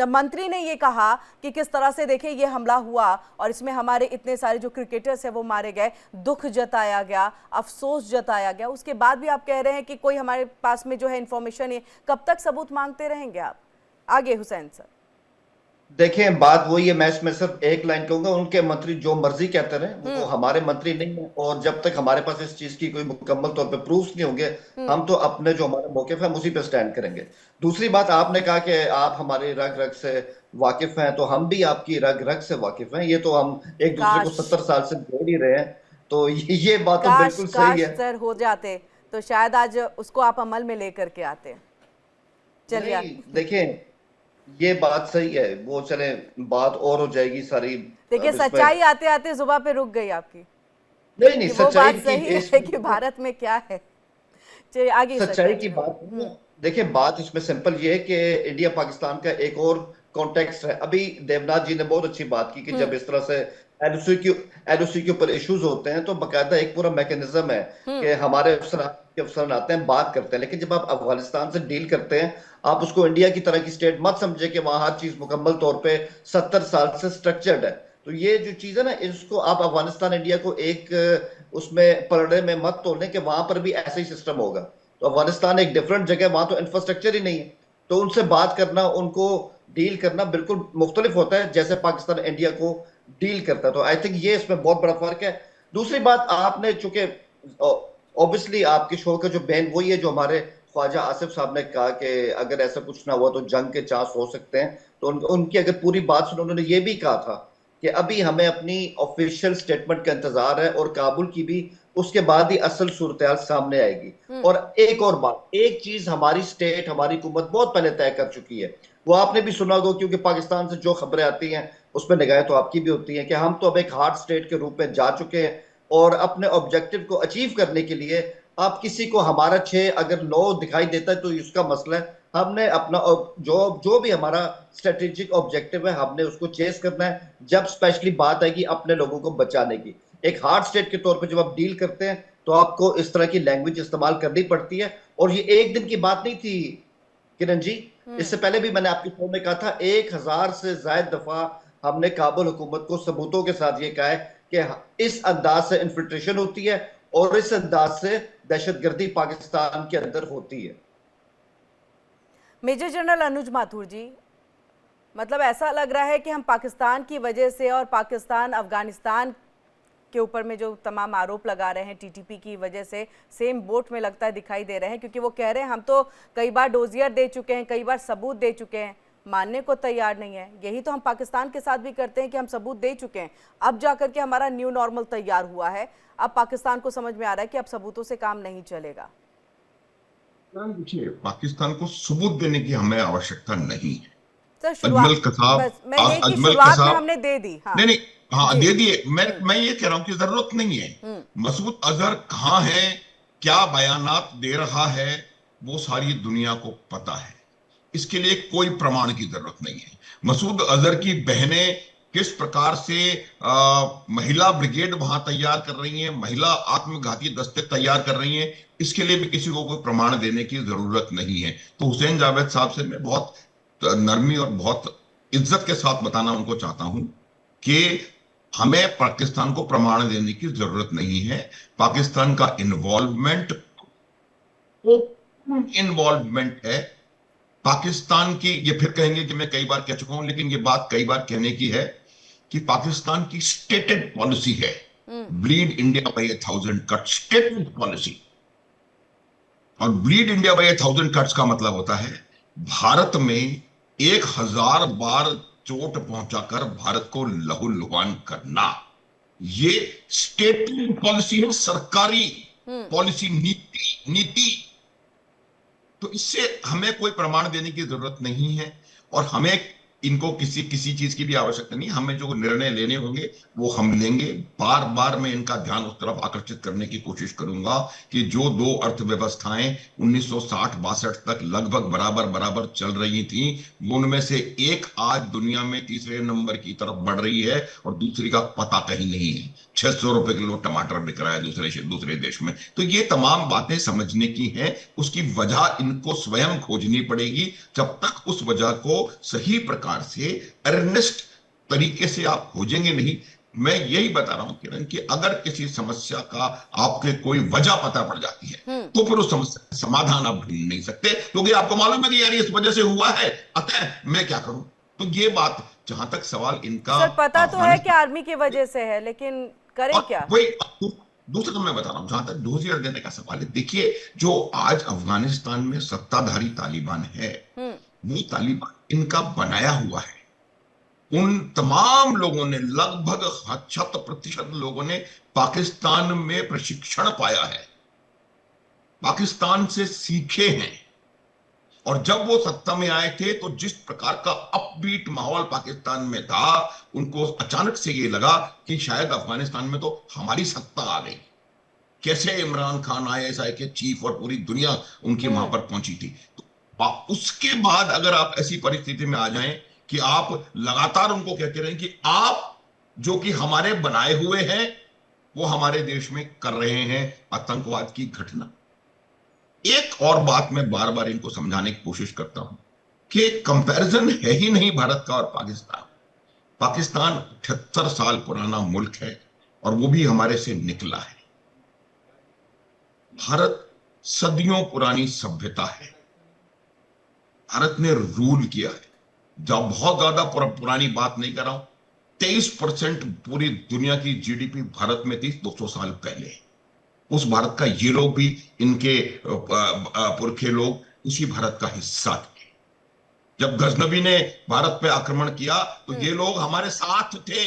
मंत्री ने ये कहा कि किस तरह से देखिए ये हमला हुआ और इसमें हमारे इतने सारे जो क्रिकेटर्स हैं वो मारे गए, दुख जताया गया, अफसोस जताया गया। उसके बाद भी आप कह रहे हैं कि कोई हमारे पास में जो है इंफॉर्मेशन है। कब तक सबूत मांगते रहेंगे आप? आगे हुसैन सर। देखें, बात वही है, मैं इसमें सिर्फ एक लाइन कहूंगा, उनके मंत्री जो मर्जी कहते रहे, वो हमारे मंत्री नहीं है, और जब तक हमारे पास इस चीज की कोई मुकम्मल तौर पे प्रूफ नहीं होंगे हम तो अपने जो हमारे मौक़िफ़ है उसी पे स्टैंड करेंगे। दूसरी बात, आपने कहा कि आप हमारे रग रग से वाकिफ हैं, तो हम भी आपकी रग रग से वाकिफ हैं। ये तो हम एक दूसरे को काश 70 साल से जोड़ ही रहे हैं, तो ये बात तो काश बिल्कुल सही काश है। सर हो जाते तो शायद आज उसको आप अमल में लेकर के आते। चलिए नहीं, देखें, ये बात सही है, वो चले बात और हो जाएगी सारी। देखिए, अब इसमें सच्चाई आते आते जुबान पे रुक गई आपकी नहीं नहीं, कि वो सच्चाई बात सही की है कि भारत में क्या है। चलिए आगे सर सच्चाई की कहिए। बात नहीं है। देखिए, बात इसमें सिंपल ये है कि इंडिया पाकिस्तान का एक और कॉन्टेक्स्ट है। अभी देवनाथ जी ने बहुत अच्छी बात की कि जब इस तरह से एलओसी के ऊपर इश्यूज होते हैं तो बाकायदा एक पूरा मैकेनिज्म है कि हमारे अफसर आते हैं, बात करते हैं। लेकिन जब आप अफगानिस्तान से डील करते हैं, आप उसको इंडिया की तरह की स्टेट मत समझे कि वहां हर चीज मुकम्मल तौर पे 70 साल से स्ट्रक्चर्ड है। तो ये जो चीज है ना, इसको आप अफगानिस्तान इंडिया को एक उसमें पलड़े में मत तोड़ने के वहां पर भी ऐसा ही सिस्टम होगा। तो अफगानिस्तान एक डिफरेंट जगह, वहां तो इंफ्रास्ट्रक्चर ही नहीं है, तो उनसे बात करना, उनको डील करना बिल्कुल मुख्तलिफ होता है जैसे पाकिस्तान इंडिया को डील करता है। तो आई थिंक ये इसमें बहुत बड़ा फर्क है। दूसरी बात, आपने चूंकि ऑब्वियसली आपके शो का जो बैन वही है जो हमारे ख्वाजा आसिफ साहब ने कहा कि अगर ऐसा कुछ ना हुआ तो जंग के चांस हो सकते हैं, तो उनकी अगर पूरी बात सुनो, उन्होंने ये भी कहा था कि अभी हमें अपनी ऑफिशियल स्टेटमेंट का इंतजार है और काबुल की भी, उसके बाद ही असल सूरत सामने आएगी। और एक और बात, एक चीज हमारी स्टेट, हमारी हुकूमत बहुत पहले तय कर चुकी है, वो आपने भी सुना होगा क्योंकि पाकिस्तान से जो खबरें आती हैं उस पर निगाहें तो आपकी भी होती हैं कि हम तो अब एक हार्ड स्टेट के रूप में जा चुके हैं, और अपने ऑब्जेक्टिव को अचीव करने के लिए आप किसी को हमारा 6 अगर 9 दिखाई देता है तो इसका मसला है। हमने अपना जो भी हमारा स्ट्रेटेजिक ऑब्जेक्टिव है हमने उसको चेस करना है, जब स्पेशली बात आएगी अपने लोगों को बचाने की। एक हार्ड स्टेट के तौर पे जब आप डील करते हैं तो आपको इस तरह की लैंग्वेज इस्तेमाल करनी पड़ती है। और ये एक दिन की बात नहीं थी किरण जी, इससे पहले भी मैंने आपके फोन में कहा था, 1000 से ज्यादा दफा हमने काबुल हुकूमत को सबूतों के साथ ये कहा है कि इस अंदाज से इन्फिल्ट्रेशन होती है और इस अंदाज से दहशतगर्दी पाकिस्तान के अंदर होती है। मेजर जनरल अनुज माथुर जी, मतलब ऐसा लग रहा है कि हम पाकिस्तान की वजह से और पाकिस्तान अफगानिस्तान के ऊपर में जो तमाम आरोप लगा रहे हैं टीटीपी की वजह से सेम बोट में लगता है दिखाई दे रहे हैं, क्योंकि वो कह रहे हैं हम तो कई बार डोजियर दे चुके हैं, कई बार सबूत दे चुके हैं, मानने को तैयार नहीं है। यही तो हम पाकिस्तान के साथ भी करते हैं कि हम सबूत दे चुके हैं, अब जाकर के हमारा न्यू नॉर्मल तैयार हुआ है। अब पाकिस्तान को समझ में आ रहा है कि अब सबूतों से काम नहीं चलेगा। देखिए, पाकिस्तान को सबूत देने की हमें आवश्यकता नहीं है। सर अजमल कसाब, बस मैं ये कि अजमल शुरुआत में कसाब हमने दे दी। हाँ नहीं, हाँ जी। दे दिए। मैं ये कह रहा हूं कि जरूरत नहीं है। मसूद अजहर कहाँ है, क्या बयानात दे रहा है, वो सारी दुनिया को पता है। इसके लिए कोई प्रमाण की जरूरत नहीं है। मसूद अजहर की बहनें किस प्रकार से महिला ब्रिगेड वहां तैयार कर रही हैं, महिला आत्मघाती दस्ते तैयार कर रही हैं, इसके लिए भी किसी को कोई प्रमाण देने की जरूरत नहीं है। तो हुसैन जावेद साहब से मैं बहुत नरमी और बहुत इज्जत के साथ बताना उनको चाहता हूं कि हमें पाकिस्तान को प्रमाण देने की जरूरत नहीं है। पाकिस्तान का इन्वॉल्वमेंट है। पाकिस्तान की, ये फिर कहेंगे कि मैं कई बार कह चुका हूं, लेकिन ये बात कई बार कहने की है कि पाकिस्तान की स्टेटेड पॉलिसी है bleed India by 1000 cuts, stated policy. और ब्लीड इंडिया बाय 1000 कट्स का मतलब होता है भारत में 1000 बार चोट पहुंचाकर भारत को लहूलुहान करना। ये स्टेट पॉलिसी है, सरकारी पॉलिसी, नीति। तो इससे हमें कोई प्रमाण देने की जरूरत नहीं है, और हमें इनको किसी किसी चीज की भी आवश्यकता नहीं। हमें जो निर्णय लेने होंगे वो हम लेंगे। बार बार मैं इनका ध्यान उस तरफ आकर्षित करने की कोशिश करूंगा कि जो दो अर्थव्यवस्थाएं 1960-62 तक लगभग बराबर बराबर चल रही थी, उनमें से एक आज दुनिया में तीसरे नंबर की तरफ बढ़ रही है और दूसरी का पता कहीं नहीं है। 600 रुपए किलो टमाटर बिक रहा है दूसरे देश में। तो ये तमाम बातें समझने की हैं, उसकी वजह इनको स्वयं खोजनी पड़ेगी। जब तक उस वजह को सही प्रकार से अर्नेस्ट तरीके से आप खोजेंगे नहीं। मैं यही बता रहा हूं किरण कि अगर किसी समस्या का आपके कोई वजह पता पड़ जाती है तो फिर उस समस्या का समाधान आप ढूंढ नहीं सकते, क्योंकि आपको मालूम है कि यार इस वजह से हुआ है, अतः मैं क्या करूं। तो ये बात, जहां तक सवाल इनका सर पता तो है कि आर्मी की वजह से है, लेकिन करें क्या? वही दूसरा तो मैं बता रहा हूं, जहां तक डोजियर देने का सवाल है, देखिए जो आज अफगानिस्तान में सत्ताधारी तालिबान है, वो तालिबान इनका बनाया हुआ है। उन तमाम लोगों ने, लगभग 100% लोगों ने पाकिस्तान में प्रशिक्षण पाया है, पाकिस्तान से सीखे हैं। और जब वो सत्ता में आए थे तो जिस प्रकार का अपबीट माहौल पाकिस्तान में था, उनको अचानक से ये लगा कि शायद अफगानिस्तान में तो हमारी सत्ता आ गई। कैसे इमरान खान ISI के चीफ और पूरी दुनिया उनकी वहां पर पहुंची थी। तो उसके बाद अगर आप ऐसी परिस्थिति में आ जाएं कि आप लगातार उनको कहते रहें कि आप जो कि हमारे बनाए हुए हैं वो हमारे देश में कर रहे हैं आतंकवाद की घटना। एक और बात मैं बार बार इनको समझाने की कोशिश करता हूं कि कंपैरिजन है ही नहीं भारत का और पाकिस्तान। पाकिस्तान 78 साल पुराना मुल्क है और वो भी हमारे से निकला है। भारत सदियों पुरानी सभ्यता है, भारत ने रूल किया है। जब बहुत ज्यादा पुरानी बात नहीं कर रहा हूं, 23% पूरी दुनिया की GDP भारत में थी 200 साल पहले। उस भारत का ये लोग भी, इनके पुरखे लोग उसी भारत का हिस्सा थे। जब गजनबी ने भारत पे आक्रमण किया तो ये लोग हमारे साथ थे।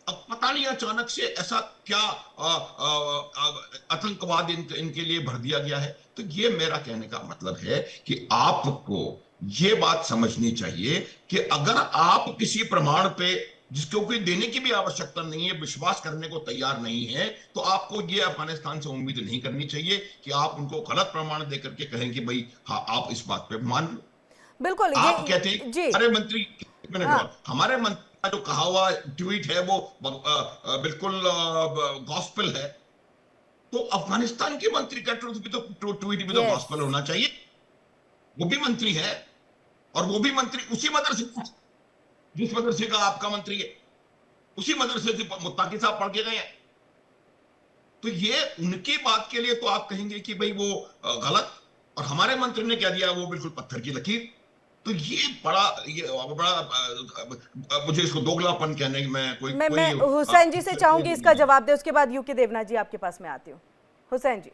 अब पता नहीं अचानक से ऐसा क्या आतंकवाद इनके लिए भर दिया गया है। तो ये मेरा कहने का मतलब है कि आपको ये बात समझनी चाहिए कि अगर आप किसी प्रमाण पे, जिसको कोई देने की भी आवश्यकता नहीं है, विश्वास करने को तैयार नहीं है, तो आपको ये अफगानिस्तान से उम्मीद नहीं करनी चाहिए कि आप उनको गलत प्रमाण देकर के कहें कि भाई हाँ आप इस बात पे मान लो। बिल्कुल आप कहते हैं जी। हमारे मंत्री, हमारे मंत्री का जो कहा हुआ ट्वीट है वो बिल्कुल गॉस्पेल है, तो अफगानिस्तान के मंत्री का ट्वीट भी तो गॉस्पेल होना चाहिए। वो भी मंत्री है और वो भी मंत्री उसी मदरसे का, जिस मदरसे का आपका मंत्री है, उसी मदरसे से मुत्ताकी साहब पढ़ के गए हैं। तो ये उनकी बात के लिए तो आप कहेंगे कि भाई वो गलत, और हमारे मंत्री ने कह दिया वो बिल्कुल पत्थर की लकीर। तो ये बड़ा मुझे इसको दोगलापन कहने की मैं हुसैन जी से चाहूंगी इसका जवाब दे, उसके बाद यूके देवनाथ जी आपके पास में आती हूँ। हुसैन जी।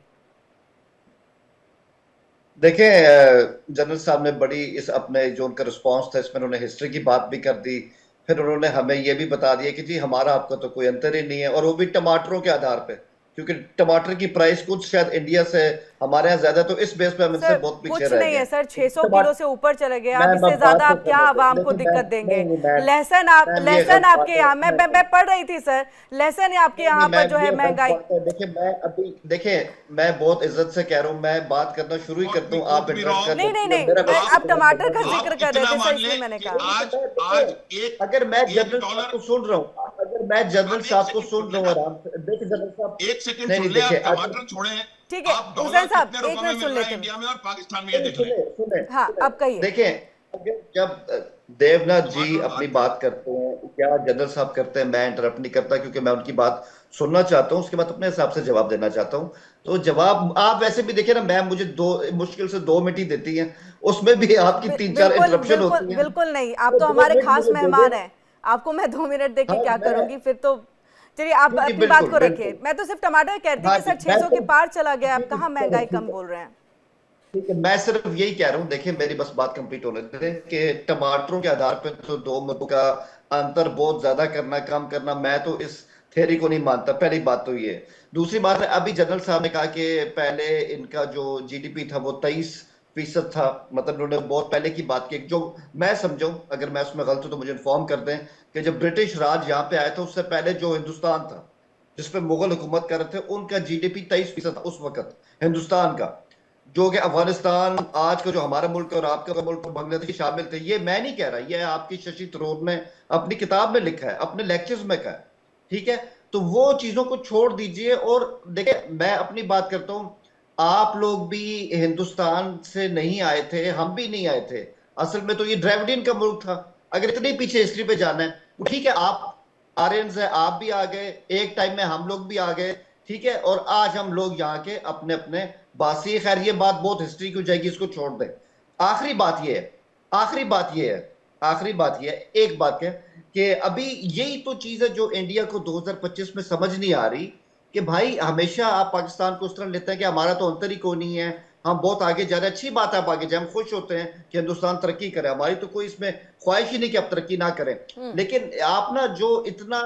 देखें, जनरल साहब ने बड़ी इस अपने जो उनका रिस्पांस था इसमें उन्होंने हिस्ट्री की बात भी कर दी, फिर उन्होंने हमें ये भी बता दिया कि जी हमारा आपका तो कोई अंतर ही नहीं है, और वो भी टमाटरों के आधार पे, क्योंकि टमाटर की प्राइस कुछ शायद इंडिया से हमारे यहाँ ज्यादा, तो इस बेस पे हम इनसे बहुत पीछे रह गए। कुछ नहीं है सर, 600 किलो से ऊपर चले गए आप, इससे ज्यादा आप क्या आवाम को दिक्कत देंगे? लहसुन आपके यहाँ, मैं पढ़ रही थी सर, लहसुन आपके यहाँ पर जो है महंगाई। देखिए मैं बहुत इज्जत से कह रहा हूँ, मैं बात करना शुरू ही करता हूँ, आप नहीं, आप टमाटर का जिक्र कर रहे थे सर, इसलिए मैंने कहा। अगर मैं जनरल साहब को सुन रहा हूँ, अगर मैं जनरल साहब को सुन रहा हूँ आराम से, देखिए जनरल साहब एक सेकंड सुन ले, आप टमाटर छोड़े हैं, ठीक है हुसैन साहब, एक मिनट सुन लेते हैं। इंडिया में और पाकिस्तान में ये देख लें। हाँ अब कहिए। देखें, जब देवनाथ जी अपनी बात करते हैं, क्या जनरल साहब करते हैं, मैं इंटरप्ट नहीं करता क्योंकि मैं उनकी बात सुनना चाहता हूँ, उसके बाद अपने हिसाब से जवाब देना चाहता हूँ। तो जवाब आप वैसे भी देखिए ना, मुझे मुश्किल से 2 मिनट ही देती हैं, उसमें भी आपकी 3-4 इंटरप्शन होती हैं। बिल्कुल नहीं, आप तो हमारे खास मेहमान हैं, आपको मैं 2 मिनट देके क्या करूंगी फिर? तो चलिए आप अपनी बात को रखिए। मैं तो सिर्फ टमाटर कहती हूँ कि सर 600 के पार चला गया, आप कहाँ महंगाई कम बोल रहे हैं? ठीक है, मैं सिर्फ यही कह रहा हूँ, देखिए मेरी बस बात कंप्लीट होने दें कि टमाटरों के आधार पर तो 2 मुल्कों का अंतर बहुत ज्यादा करना, कम करना, मैं तो इस थ्योरी को नहीं मानता, पहली बात तो ये है। दूसरी बात है, अभी जनरल साहब ने कहा कि पहले इनका जो जीडीपी था वो 23% था, मतलब उन्होंने बहुत पहले की बात की। जो मैं समझूं, अगर मैं उसमें गलत हूं तो मुझे इन्फॉर्म कर दें, कि जब ब्रिटिश राज यहाँ पे आया था उससे पहले जो हिंदुस्तान था जिसपे मुगल हुकूमत कर रहे थे, उनका जीडीपी 23% था उस वक्त हिंदुस्तान का। जो कि अफगानिस्तान आज का जो हमारा मुल्क है और आपका मुल्क और बांग्लादेश शामिल थे। ये मैं नहीं कह रहा, ये आपकी शशि थरूर ने अपनी किताब में लिखा है, अपने लेक्चर्स में कहा है, ठीक है। तो वो चीजों को छोड़ दीजिए और देखिए, मैं अपनी बात करता हूं, आप लोग भी हिंदुस्तान से नहीं आए थे, हम भी नहीं आए थे। असल में तो ये द्रविडियन का मुल्क था। अगर इतनी पीछे हिस्ट्री पे जाना है तो ठीक है, आप आर्यंस है, आप भी आ गए, एक टाइम में हम लोग भी आ गए, ठीक है। और आज हम लोग यहाँ के अपने अपने बासी, खैर ये बात बहुत हिस्ट्री की हो जाएगी, इसको छोड़ दें। आखिरी बात ये है, आखिरी बात ये है, आखिरी बात ये है, एक बात है कि अभी यही तो चीज है जो इंडिया को 2025 में समझ नहीं आ रही, कि भाई हमेशा आप पाकिस्तान को उस तरह लेते हैं कि हमारा तो अंतर ही कोई नहीं है, हम बहुत आगे जा रहे हैं। अच्छी बात है, आप आगे जाए, हम खुश होते हैं कि हिंदुस्तान तरक्की करे, हमारी तो कोई इसमें ख्वाहिश ही नहीं कि आप तरक्की ना करें। लेकिन आप ना जो इतना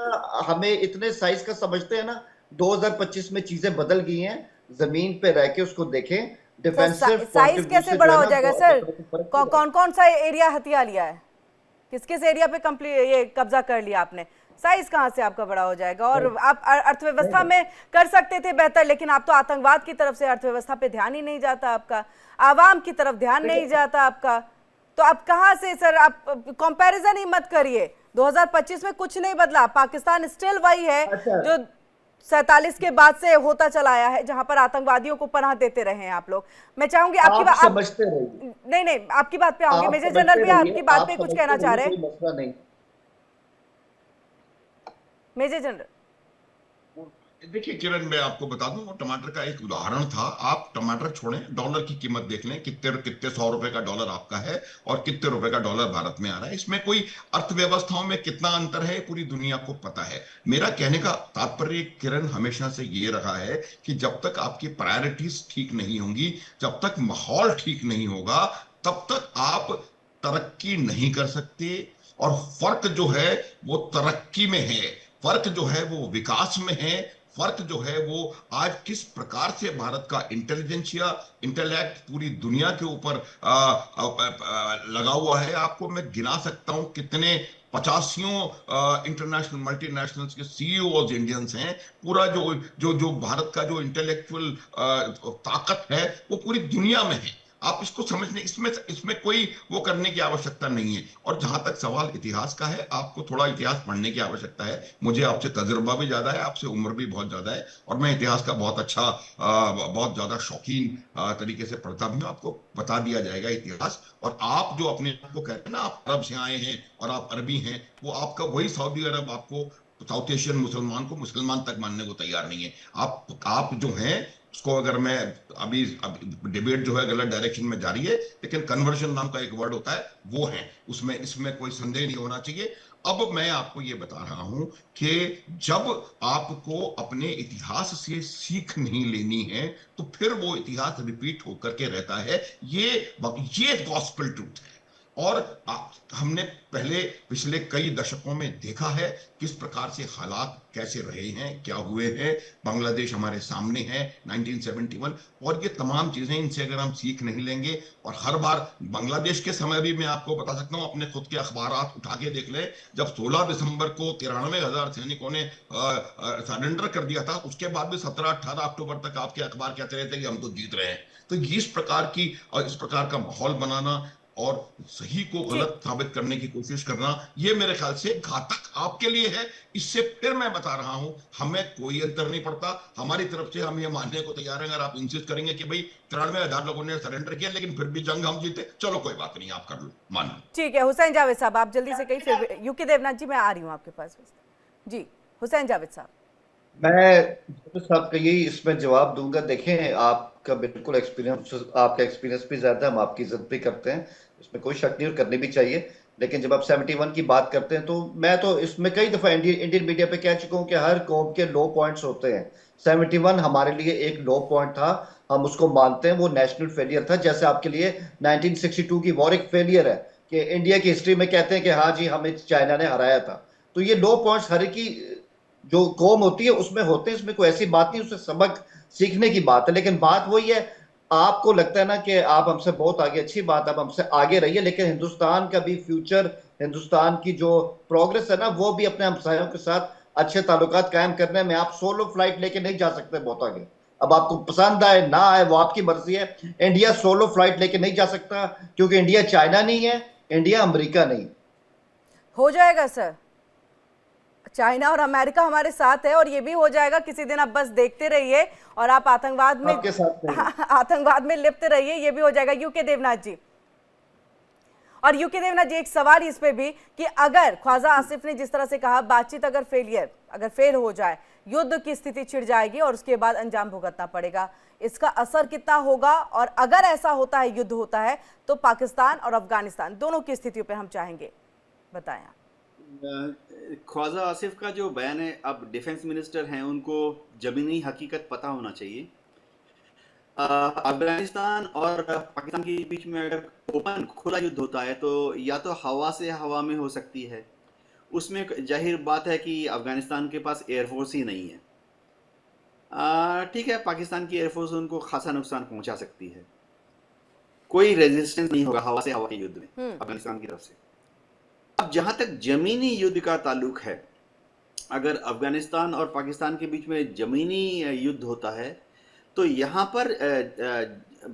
हमें इतने साइज का समझते हैं ना, 2025 में चीजें बदल गई हैं। जमीन पे रह के उसको देखें, सर डिफेंसिव साइज कैसे बड़ा हो जाएगा सर? कौन कौन सा एरिया हथिया लिया है? किस किस एरिया पे कंप्लीट ये कब्जा कर लिया आपने? साइज कहां से आपका बड़ा हो जाएगा? और आप अर्थव्यवस्था में कर सकते थे बेहतर, लेकिन आप तो आतंकवाद की तरफ से, अर्थव्यवस्था पे ध्यान ही नहीं जाता आपका, आवाम की तरफ ध्यान नहीं जाता आपका। तो आप कहां से सर, आप कंपैरिजन ही मत करिए। 2025 में कुछ नहीं बदला, पाकिस्तान स्टिल वही है जो 47 के बाद से होता चला आया है, जहां पर आतंकवादियों को पनाह देते रहे हैं आप लोग। मैं चाहूंगी आपकी बात समझते रहिए। नहीं, आपकी बात पे आऊंगी। मेजर जनरल भी आपकी बात पे कुछ कहना चाह रहे हैं। मसला नहीं। मेजर जनरल देखिए किरण, मैं आपको बता दूं, वो टमाटर का एक उदाहरण था। आप टमाटर छोड़ें, डॉलर की कीमत देख लें, कितने कितने 100 रुपए का डॉलर आपका है और कितने रुपए का डॉलर भारत में आ रहा है। इसमें कोई अर्थव्यवस्थाओं में कितना अंतर है पूरी दुनिया को पता है। मेरा कहने का तात्पर्य किरण हमेशा से ये रहा है कि जब तक आपकी प्रायोरिटीज ठीक नहीं होंगी, जब तक माहौल ठीक नहीं होगा, तब तक आप तरक्की नहीं कर सकते। और फर्क जो है वो तरक्की में है, फर्क जो है वो विकास में है, फर्क जो है वो आज किस प्रकार से भारत का इंटेलिजेंसिया, इंटेलेक्ट पूरी दुनिया के ऊपर लगा हुआ है। आपको मैं गिना सकता हूं कितने 85 इंटरनेशनल मल्टीनेशनल्स के सीईओज इंडियंस हैं। पूरा जो जो जो भारत का जो इंटेलेक्चुअल ताकत है वो पूरी दुनिया में है। आप इसको समझने, इसमें कोई वो करने की आवश्यकता नहीं है। और जहां तक सवाल इतिहास का है, आपको थोड़ा इतिहास पढ़ने की आवश्यकता है। मुझे आपसे तजुर्बा भी ज्यादा है, आपसे उम्र भी बहुत ज्यादा है, और मैं इतिहास का बहुत अच्छा, बहुत ज्यादा शौकीन तरीके से पढ़ता भी हूं। आपको बता दिया जाएगा इतिहास। और आप जो अपने आप को कहते हैं ना, आप अरब से आए हैं और आप अरबी हैं, वो आपका वही सऊदी अरब आपको साउथ एशियन मुसलमान को मुसलमान तक मानने को तैयार नहीं है। आप जो हैं उसको, अगर मैं अभी डिबेट जो है गलत डायरेक्शन में जा रही है, लेकिन कन्वर्शन नाम का एक वर्ड होता है, वो है उसमें, इसमें कोई संदेह नहीं होना चाहिए। अब मैं आपको ये बता रहा हूं कि जब आपको अपने इतिहास से सीख नहीं लेनी है तो फिर वो इतिहास रिपीट होकर के रहता है। ये गॉस्पेल ट्रूथ है। और हमने पिछले कई दशकों में देखा है किस प्रकार से हालात कैसे रहे हैं, क्या हुए हैं। बांग्लादेश हमारे सामने है 1971, और ये तमाम चीजें, इनसे अगर हम सीख नहीं लेंगे, और हर बार बांग्लादेश के समय भी मैं आपको बता सकता हूं, अपने खुद के अखबारात उठा के देख ले, जब 16 दिसंबर को 93,000 सैनिकों ने सरेंडर कर दिया था, उसके बाद भी 17-18 अक्टूबर तक आपके अखबार कहते रहे थे कि हम तो जीत रहे हैं। तो इस प्रकार का माहौल बनाना और सही को गलत साबित करने की कोशिश करना, ये मेरे ख्याल से घातक आपके लिए है। इससे फिर मैं बता रहा हूं, हमें कोई अंतर नहीं पड़ता। हमारी तरफ से हम ये मानने को तैयार हैं, अगर आप इंसिस्ट करेंगे कि भाई 93,000 लोगों ने सरेंडर किया लेकिन फिर भी जंग हम जीते, चलो कोई बात नहीं, आप कर लो, मान लो। ठीक है हुसैन जावेद साहब, आप जल्दी से कहीं, फिर यूके देवनाथ जी मैं आ रही हूँ आपके पास। जी हुसैन जावेद साहब, मैं साहब का यही इसमें जवाब दूंगा। देखें, आपका बिल्कुल एक्सपीरियंस, आपका एक्सपीरियंस भी ज्यादा है, हम आपकी इज्जत भी करते हैं, इसमें कोई शक नहीं, और करनी भी चाहिए। लेकिन जब आप 71 की बात करते हैं, तो मैं तो इसमें कई दफा इंडियन मीडिया पे कह चुका हूं कि हर कौम के लो पॉइंट्स होते हैं। 71 हमारे लिए एक लो पॉइंट था, हम उसको मानते हैं, वो नेशनल फेलियर था। जैसे आपके लिए 1962 की वॉर एक फेलियर है, कि इंडिया की हिस्ट्री में कहते हैं कि हाँ जी हमें चाइना ने हराया था। तो ये लो पॉइंट्स हर की जो कौम होती है उसमें होते हैं, इसमें कोई ऐसी बात नहीं, उससे सबक सीखने की बात है। लेकिन बात वही है, आपको लगता है ना कि आप हमसे बहुत आगे, अच्छी बात, आप हमसे आगे रहिए, लेकिन हिंदुस्तान का भी फ्यूचर, हिंदुस्तान की जो प्रोग्रेस है ना, वो भी अपने हमसायों के साथ अच्छे ताल्लुकात कायम करने में आप सोलो फ्लाइट लेके नहीं जा सकते बहुत आगे। अब आपको पसंद आए ना आए वो आपकी मर्जी है। इंडिया सोलो फ्लाइट लेके नहीं जा सकता, क्योंकि इंडिया चाइना नहीं है, इंडिया अमेरिका नहीं। हो जाएगा सर, चाइना और अमेरिका हमारे साथ है और ये भी हो जाएगा किसी दिन। आप बस देखते रहिए और आप आतंकवाद में आपके साथ नहीं है। आतंकवाद में लिप्त रहिए, ये भी हो जाएगा। यूके देवनाथ जी, और यूके देवनाथ जी, एक सवाल इस पे भी कि अगर ख्वाजा आसिफ ने जिस तरह से कहा बातचीत अगर फेल हो जाए, युद्ध की स्थिति छिड़ जाएगी और उसके बाद अंजाम भुगतना पड़ेगा, इसका असर कितना होगा? और अगर ऐसा होता है, युद्ध होता है, तो पाकिस्तान और अफगानिस्तान दोनों की स्थितियों पे हम चाहेंगे, बताएं आप। ख्वाजा आसिफ का जो बयान है, अब डिफेंस मिनिस्टर हैं, उनको जमीनी हकीकत पता होना चाहिए। अफगानिस्तान और पाकिस्तान के बीच में अगर ओपन खुला युद्ध होता है तो या तो हवा से हवा में हो सकती है, उसमें जाहिर बात है कि अफगानिस्तान के पास एयरफोर्स ही नहीं है। ठीक है, पाकिस्तान की एयरफोर्स उनको खासा नुकसान पहुंचा सकती है, कोई रेजिस्टेंस नहीं होगा हवा से हवा के युद्ध में अफगानिस्तान की तरफ से। अब जहां तक जमीनी युद्ध का ताल्लुक है, अगर अफगानिस्तान और पाकिस्तान के बीच में जमीनी युद्ध होता है तो यहाँ पर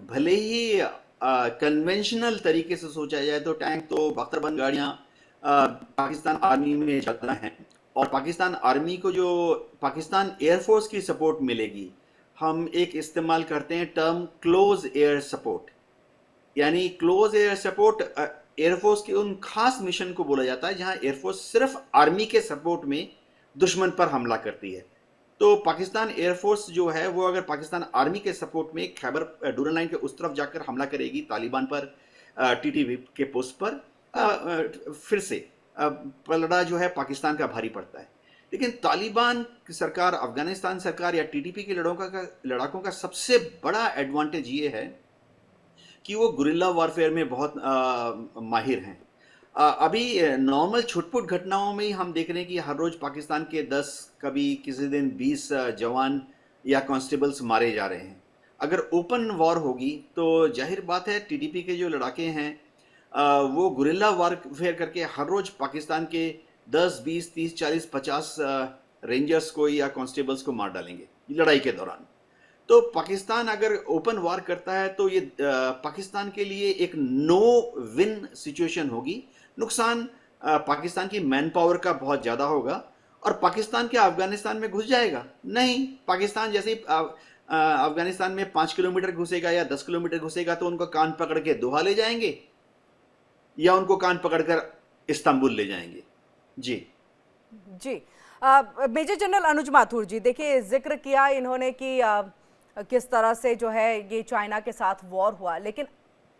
भले ही कन्वेंशनल तरीके से सोचा जाए तो टैंक तो बख्तरबंद गाड़ियाँ पाकिस्तान आर्मी में चलना है, और पाकिस्तान आर्मी को जो पाकिस्तान एयरफोर्स की सपोर्ट मिलेगी, हम एक इस्तेमाल करते हैं टर्म क्लोज एयर सपोर्ट। यानी क्लोज एयर सपोर्ट एयरफोर्स के उन खास मिशन को बोला जाता है जहां एयरफोर्स सिर्फ आर्मी के सपोर्ट में दुश्मन पर हमला करती है। तो पाकिस्तान एयरफोर्स जो है वो अगर पाकिस्तान आर्मी के सपोर्ट में खैबर डूरन लाइन के उस तरफ जाकर हमला करेगी तालिबान पर, टीटीपी के पोस्ट पर, फिर से पलड़ा जो है पाकिस्तान का भारी पड़ता है। लेकिन तालिबान सरकार, अफगानिस्तान सरकार या टीटीपी के लड़ाकों का सबसे बड़ा एडवांटेज ये है कि वो गुरिल्ला वॉरफेयर में बहुत माहिर हैं। अभी नॉर्मल छुटपुट घटनाओं में ही हम देख रहे हैं कि हर रोज पाकिस्तान के 10, कभी किसी दिन 20 जवान या कांस्टेबल्स मारे जा रहे हैं। अगर ओपन वॉर होगी तो जाहिर बात है टीटीपी के जो लड़ाके हैं वो गुरिल्ला वॉरफेयर करके हर रोज पाकिस्तान के 10, 20, 30, 40, 50 रेंजर्स को या कांस्टेबल्स को मार डालेंगे लड़ाई के दौरान। तो पाकिस्तान अगर ओपन वार करता है तो ये पाकिस्तान के लिए एक नो विन सिचुएशन होगी। नुकसान पाकिस्तान की मैन पावर का बहुत ज़्यादा होगा, और पाकिस्तान क्या अफगानिस्तान में घुस जाएगा? नहीं, पाकिस्तान जैसे ही अफगानिस्तान में 5 किलोमीटर घुसेगा या 10 किलोमीटर घुसेगा तो उनको कान पकड़ के दोहा ले जाएंगे या उनको कान पकड़कर इस्तांबुल ले जाएंगे। जी जी, मेजर जनरल अनुज माथुर जी, देखिए जिक्र किया इन्होंने कि किस तरह से जो है ये चाइना के साथ वॉर हुआ, लेकिन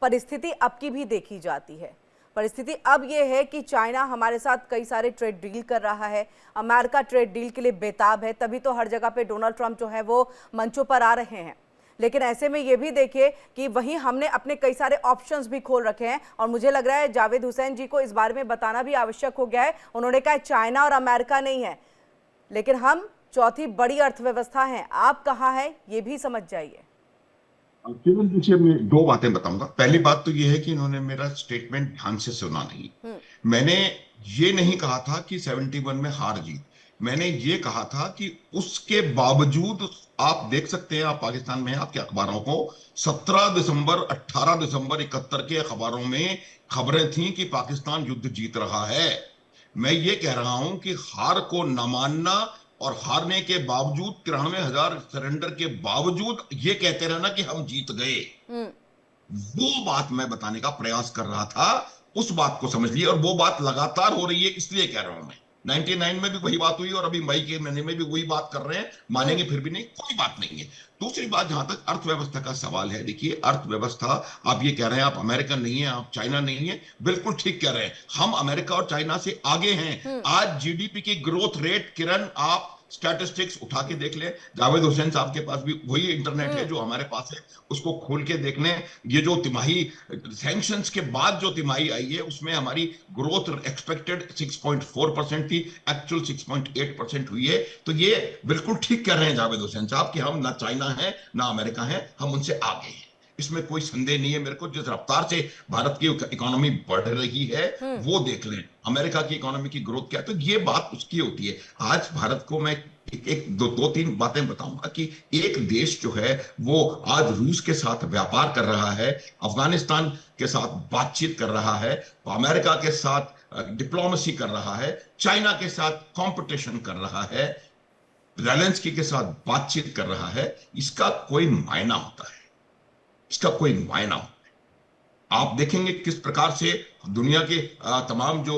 परिस्थिति अब की भी देखी जाती है। परिस्थिति अब ये है कि चाइना हमारे साथ कई सारे ट्रेड डील कर रहा है, अमेरिका ट्रेड डील के लिए बेताब है, तभी तो हर जगह पे डोनाल्ड ट्रंप जो है वो मंचों पर आ रहे हैं। लेकिन ऐसे में ये भी देखिए कि वहीं हमने अपने कई सारे ऑप्शंस भी खोल रखे हैं, और मुझे लग रहा है जावेद हुसैन जी को इस बारे में बताना भी आवश्यक हो गया है। उन्होंने कहा चाइना और अमेरिका नहीं है, लेकिन हम चौथी बड़ी अर्थव्यवस्था हैं। आप कहाँ हैं ये भी समझ जाइए। केवल देखिए, मैं 2 बातें बताऊंगा। पहली बात तो ये है कि इन्होंने मेरा स्टेटमेंट ध्यान से सुना नहीं। मैंने ये नहीं कहा था कि 71 में हार जीत, मैंने ये कहा था कि उसके बावजूद आप देख सकते हैं, आप पाकिस्तान में आपके अखबारों को 17 दिसंबर 18 दिसंबर 71 के अखबारों में खबरें थी कि पाकिस्तान युद्ध जीत रहा है। मैं ये कह रहा हूं कि हार को न मानना और हारने के बावजूद 93,000 सरेंडर के बावजूद ये कहते रहना कि हम जीत गए, वो बात मैं बताने का प्रयास कर रहा था। उस बात को समझ लिए, और वो बात लगातार हो रही है, इसलिए कह रहा हूं मैं। 99 में भी वही बात हुई और अभी मई के महीने में भी वही बात कर रहे हैं, मानेंगे फिर भी नहीं, कोई बात नहीं है। दूसरी बात, जहां तक अर्थव्यवस्था का सवाल है, देखिए अर्थव्यवस्था, आप ये कह रहे हैं आप अमेरिका नहीं है, आप चाइना नहीं है, बिल्कुल ठीक कह रहे हैं। हम अमेरिका और चाइना से आगे हैं। आज जीडीपी की ग्रोथ रेट, किरण, आप स्टैटिस्टिक्स उठा के देख ले। जावेद हुसैन साहब के पास भी वही इंटरनेट है जो हमारे पास है, उसको खोल के देख लें। ये जो तिमाही सैंक्शंस के बाद जो तिमाही आई है उसमें हमारी ग्रोथ एक्सपेक्टेड 6.4% थी, एक्चुअल 6.8% हुई है। तो ये बिल्कुल ठीक कह रहे हैं जावेद हुसैन साहब कि हम ना चाइना है ना अमेरिका है, हम उनसे आगे हैं, इसमें कोई संदेह नहीं है मेरे को। जिस रफ्तार से भारत की इकोनॉमी बढ़ रही है वो देख लें, अमेरिका की इकोनॉमी की ग्रोथ क्या है, तो ये बात उसकी होती है। आज भारत को मैं दो तीन बातें बताऊंगा कि एक देश जो है वो आज रूस के साथ व्यापार कर रहा है, अफगानिस्तान के साथ बातचीत कर रहा है, अमेरिका के साथ डिप्लोमेसी कर रहा है, चाइना के साथ कंपटीशन कर रहा है, ज़ेलेंस्की के साथ बातचीत कर रहा है। इसका कोई मायना होता है, इसका कोई मायना होता है। आप देखेंगे किस प्रकार से दुनिया के तमाम जो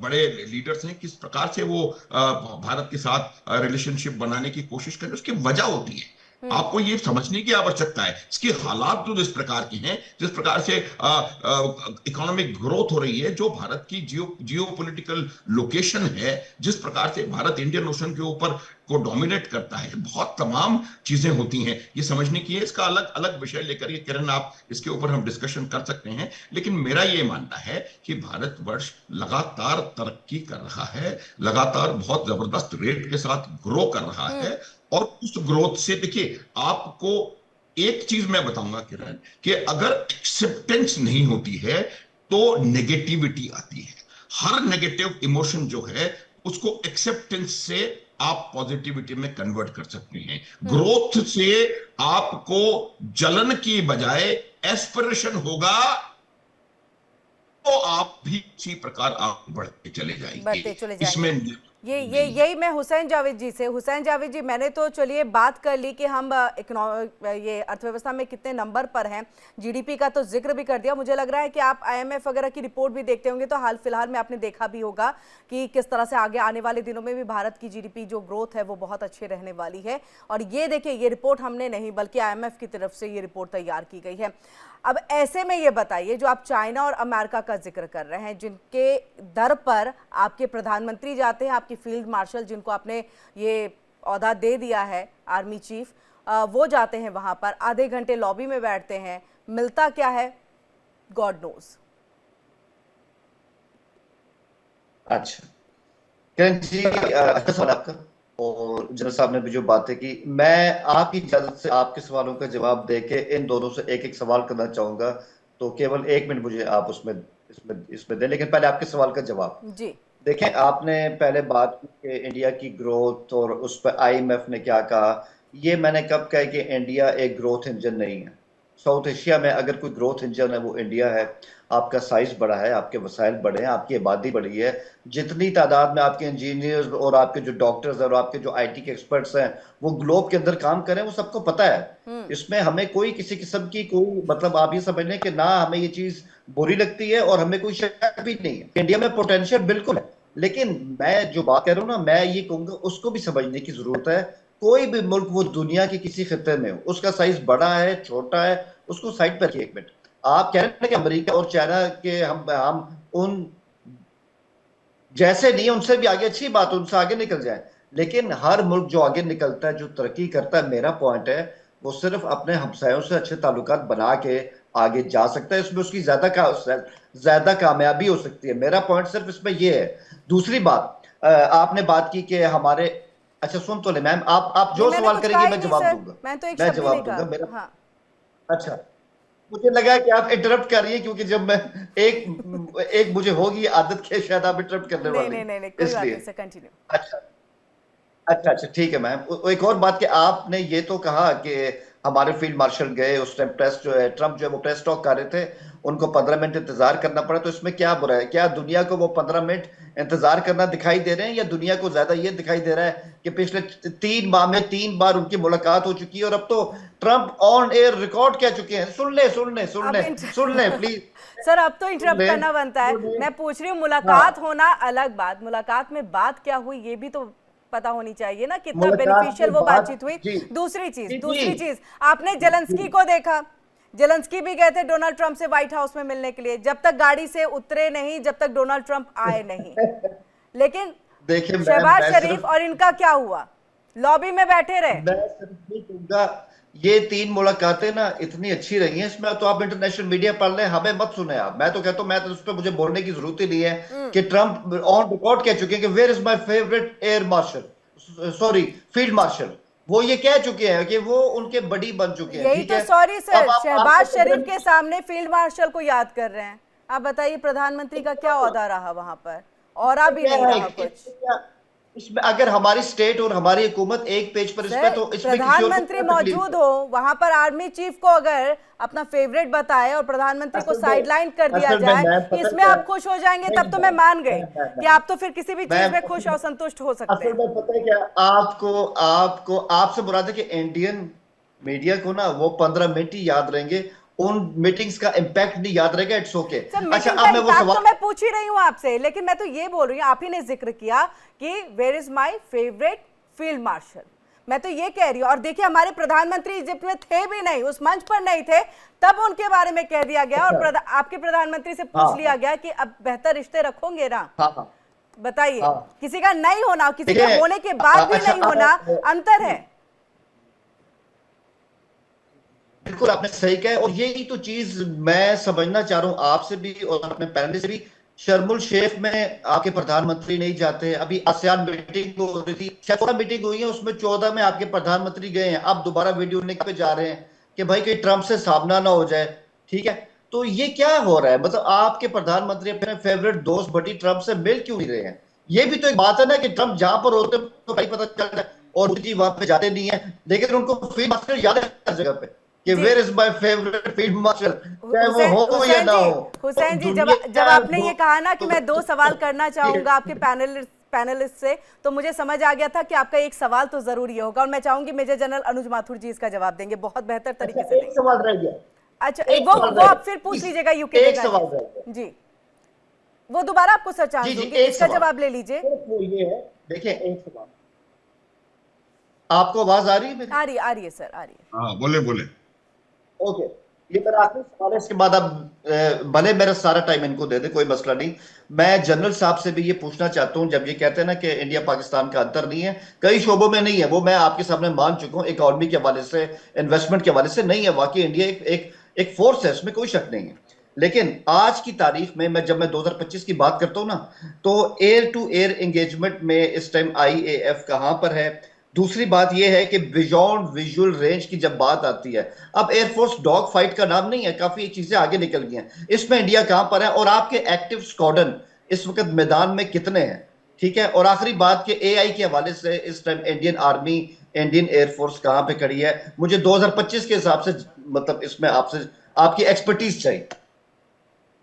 बड़े लीडर्स हैं, किस प्रकार से वो भारत के साथ रिलेशनशिप बनाने की कोशिश कर रहे हैं। उसकी वजह होती है, आपको ये समझने की आवश्यकता है। इसके हालात जो जिस प्रकार के हैं, जिस प्रकार से इकोनॉमिक ग्रोथ हो रही है, जो भारत की जियो पॉलिटिकल लोकेशन है, जिस प्रकार से भारत इंडियन ओशन के ऊपर को डोमिनेट करता है, बहुत तमाम चीजें होती हैं, ये समझने की है। इसका अलग अलग विषय लेकर ये किरण आप इसके ऊपर हम डिस्कशन कर सकते हैं, लेकिन मेरा ये मानना है कि भारतवर्ष लगातार तरक्की कर रहा है, लगातार बहुत जबरदस्त रेट के साथ ग्रो कर रहा है। और उस ग्रोथ से देखिए, आपको एक चीज मैं बताऊंगा किरण, कि अगर एक्सेप्टेंस नहीं होती है तो नेगेटिविटी आती है। हर नेगेटिव इमोशन जो है उसको एक्सेप्टेंस से आप पॉजिटिविटी में कन्वर्ट कर सकते हैं। ग्रोथ से आपको जलन की बजाय एस्पिरेशन होगा, तो आप भी इसी प्रकार आप बढ़ते चले जाएंगे। इसमें यही मैं हुसैन जावेद जी, मैंने तो चलिए बात कर ली कि हम ये अर्थव्यवस्था में कितने नंबर पर हैं, जीडीपी का तो जिक्र भी कर दिया। मुझे लग रहा है कि आप आईएमएफ वगैरह की रिपोर्ट भी देखते होंगे, तो हाल फिलहाल में आपने देखा भी होगा कि किस तरह से आगे आने वाले दिनों में भी भारत की जीडीपी जो ग्रोथ है वो बहुत अच्छी रहने वाली है। और ये देखिए, ये रिपोर्ट हमने नहीं बल्कि आईएमएफ की तरफ से ये रिपोर्ट तैयार की गई है। अब ऐसे में ये बताइए, जो आप चाइना और अमेरिका का जिक्र कर रहे हैं, जिनके दर पर आपके प्रधानमंत्री जाते हैं, आपकी फील्ड मार्शल जिनको आपने ये ओहदा दे दिया है, आर्मी चीफ, वो जाते हैं वहां पर, आधे घंटे लॉबी में बैठते हैं, मिलता क्या है गॉड नोज। अच्छा किरण जी, अच्छा सवाल आपका। और जनरल साहब ने भी जो बातें की, मैं आपकी इजाजत से आपके सवालों का जवाब देके इन दोनों से एक एक सवाल करना चाहूंगा, तो केवल 1 मिनट मुझे आप उसमें इसमें दें। लेकिन पहले आपके सवाल का जवाब जी। देखें, आपने पहले बात की कि इंडिया की ग्रोथ और उस पर आईएमएफ ने क्या कहा। ये मैंने कब कहा कि इंडिया एक ग्रोथ इंजन नहीं है। साउथ एशिया में अगर कोई ग्रोथ इंजन है वो इंडिया है। आपका साइज बड़ा है, आपके वसाइल बड़े हैं, आपकी आबादी बड़ी है। जितनी तादाद में आपके इंजीनियर्स और आपके जो डॉक्टर्स और आपके जो आईटी के एक्सपर्ट्स हैं वो ग्लोब के अंदर काम करें, वो सबको पता है। इसमें हमें कोई किसी किस्म की कोई मतलब आप ये समझ लें कि ना हमें ये चीज बुरी लगती है और हमें कोई शक भी नहीं है। इंडिया में पोटेंशियल बिल्कुल है, लेकिन मैं जो बात कर रहा हूँ ना, मैं ये कहूंगा उसको भी समझने की जरूरत है। कोई भी मुल्क वो दुनिया के किसी खिते में हो, उसका साइज बड़ा है छोटा है, उसको साइड पर रखिए। 1 मिनट, आप कह रहे हैं कि अमेरिका और चाइना के हम उन जैसे नहीं, उनसे भी आगे, अच्छी बात, उनसे आगे निकल जाए। लेकिन हर मुल्क जो आगे निकलता है, जो तरक्की करता है, मेरा पॉइंट है वो सिर्फ अपने हमसायों से अच्छे ताल्लुकात बना के आगे जा सकता है। इसमें उसकी ज्यादा कामयाबी हो सकती है। मेरा पॉइंट सिर्फ इसमें ये है। दूसरी बात, आपने बात की कि हमारे, अच्छा सुन तो ले मैम, आप जो सवाल करेंगे मैं जवाब दूंगा, मैं जवाब दूंगा। मेरा अच्छा, मुझे लगा कि आप इंटरप्ट कर रही है, क्योंकि जब मैं एक मुझे होगी आदत के शायद आप इंटरप्ट करने वाले, नहीं, कोई बात नहीं, कंटिन्यू। अच्छा ठीक है मैम। एक और बात कि आपने ये तो कहा कि हमारे फील्ड मार्शल गए उस टाइम, प्रेस जो है, ट्रम्प जो है वो प्रेस टॉक कर रहे थे, उनको 15 मिनट इंतजार करना पड़ा, तो इसमें क्या बुरा है? क्या दुनिया को वो 15 मिनट इंतजार करना दिखाई दे रहे हैं, या दुनिया को ज्यादा ये दिखाई दे रहा है कि पिछले 3 माह में 3 बार उनकी मुलाकात हो चुकी है और अब तो ट्रम्प ऑन एयर रिकॉर्ड कह चुके हैं। सुन ले प्लीज सर, अब तो इंटरप्ट करना बनता है। मैं पूछ रही हूँ, मुलाकात होना अलग बात, मुलाकात में बात क्या हुई ये भी तो पता होनी चाहिए ना, कितना बेनिफिशियल वो बातचीत हुई। दूसरी चीज, आपने जेलेंस्की को देखा, जेलेंस्की भी गए थे डोनाल्ड ट्रंप से व्हाइट हाउस में मिलने के लिए, जब तक गाड़ी से उतरे नहीं, जब तक डोनाल्ड ट्रंप आए नहीं। लेकिन देखिए शहबाज मैं शरीफ सिर्फ और इनका क्या हुआ? लॉबी में बैठे रहे। मैं सिर्फ ये कहूंगा, ये 3 मुलाकातें ना इतनी अच्छी रही हैं, इसमें तो आप इंटरनेशनल मीडिया पढ़ लें, हमें मत सुने आप। मैं तो कहता हूं, मैं तो उस पर मुझे बोलने की जरूरत ही नहीं है कि ट्रंप ऑन रिकॉर्ड कह चुके हैं कि where is my favourite air marshal, sorry field marshal. वो ये कह चुके हैं कि वो उनके बड़ी बन चुके हैं। यही ठीक तो है, सॉरी सर, अब आप शहबाज आपको शरीफ के सामने फील्ड मार्शल को याद कर रहे हैं। आप बताइए प्रधानमंत्री का क्या ओहदा रहा वहां पर? और भी नहीं रहा कुछ। इसमें अगर हमारी स्टेट और हमारी हुकूमत एक पेज पर, इसमें सर, तो इसमें किसी और को प्रधानमंत्री क्या तकलीफ मौजूद है? हो वहां पर, आर्मी चीफ को अगर अपना फेवरेट बताए और प्रधानमंत्री को असल में साइडलाइन कर दिया असल में जाए, मैं पता इसमें क्या, आप खुश हो जाएंगे, नहीं, तब तो मैं मान गई मैं- कि आप तो फिर किसी भी मैं चीज में खुश और संतुष्ट हो सकते असल हैं। में पता है क्या, आपको आपको आपसे मुराद है कि इंडियन मीडिया को ना वो 15 मिनट ही याद रहेंगे, उन मीटिंग्स का इम्पैक्ट नहीं याद रहेगा। It's okay. सर, अच्छा, मीटिंग अब का मैं वो इम्पैक्ट तो सवाल, मैं पूछ ही रही हूँ आपसे, लेकिन मैं तो ये बोल रही हूँ, आप ही ने जिक्र किया कि where is my favourite field marshal. मैं तो ये कह रही हूँ, और देखिए हमारे प्रधानमंत्री इजिप्ट में थे भी नहीं, उस मंच पर नहीं थे, तब उनके बारे में कह दिया गया और आपके प्रधानमंत्री से पूछ लिया गया कि अब बेहतर रिश्ते रखोगे ना? हाँ बताइए, हाँ। किसी का नहीं होना, किसी के देखिए, होने के बाद भी अच्छा, नहीं होना, अंतर है। बिल्कुल आपने सही कहा, और यही तो चीज मैं समझना चाह रहा हूं आपसे भी और अपने पैनलिस्ट से भी। शर्मुल शेख में आपके प्रधानमंत्री नहीं जाते। अभी आसियान मीटिंग हो रही थी, 14 मीटिंग हुई है, उसमें 14 में आपके प्रधानमंत्री गए हैं। अब दोबारा वीडियो लिंक पे जा रहे हैं कि भाई कहीं ट्रंप से सामना ना हो जाए। ठीक है, तो ये क्या हो रहा है? मतलब आपके प्रधानमंत्री अपने फेवरेट दोस्त बड़ी ट्रंप से मिल क्यों नहीं रहे हैं? ये भी तो एक बात है ना कि ट्रंप जहां पर होते हैं तो भाई पता चल जाए, और जी वहां पे जाते नहीं है, लेकिन उनको फील्ड मार्शल याद है हर जगह पे कि जी। Where is my favourite field marshal, चाहे वो हुसैन हो या हुसैन ना जी, हो। तो हुसैन जी, जब दुनिया आपने ये कहा ना कि मैं 2 सवाल करना ये- चाहूंगा आपके पैनलिस्ट से, तो मुझे समझ आ गया था कि आपका एक सवाल तो जरूर ये होगा, और मैं चाहूंगी मेजर जनरल अनुज माथुर जी इसका जवाब देंगे, बहुत बेहतर तरीके से एक देंगे। सवाल रह गया। अच्छा, एक वो सवाल वो रह आप गया। फिर पूछ इस- लीजिएगा यूके एक देगा सवाल रह गया। जी, वो दोबारा आपको सर चांस जी जी, दूंगी, एक इसका सवाल जवाब ले लीजिए। सिर्फ वो ये है, देखिए एक सवाल, आपको आवाज आ रही है मेरी? आ रही है सर, आ रही है। हाँ, बोले बोले। ओके, ये मेरा आखिरी सवाल है, इसके बाद अब भले मेरा सारा टाइम इनको दे दे, कोई मसला नहीं। मैं जनरल साहब से भी ये पूछना चाहता हूं, जब ये कहते हैं ना कि इंडिया पाकिस्तान का अंतर नहीं है, कई शोबों में नहीं है, वो मैं आपके सामने मान चुका हूं, इकोनॉमी के हवाले से, इन्वेस्टमेंट के हवाले से नहीं है। वाकई इंडिया एक फोर्स है, इसमें कोई शक नहीं है। लेकिन आज की तारीख में जब मैं 2025 की बात करता हूं ना, तो एयर टू एयर एंगेजमेंट में इस टाइम IAF कहां पर है? दूसरी बात यह है कि बियॉन्ड विजुअल रेंज की जब बात आती है, अब एयरफोर्स डॉग फाइट का नाम नहीं है, काफी चीजें आगे निकल गई हैं। इसमें इंडिया कहां पर है, और आपके एक्टिव स्क्वाड्रन इस वक्त मैदान में कितने हैं? ठीक है, और आखिरी बात के AI के हवाले से इस time Indian army, Indian air force कहां पे खड़ी है? मुझे 2025 के हिसाब से, मतलब इसमें आपसे आपकी एक्सपर्टीज चाहिए।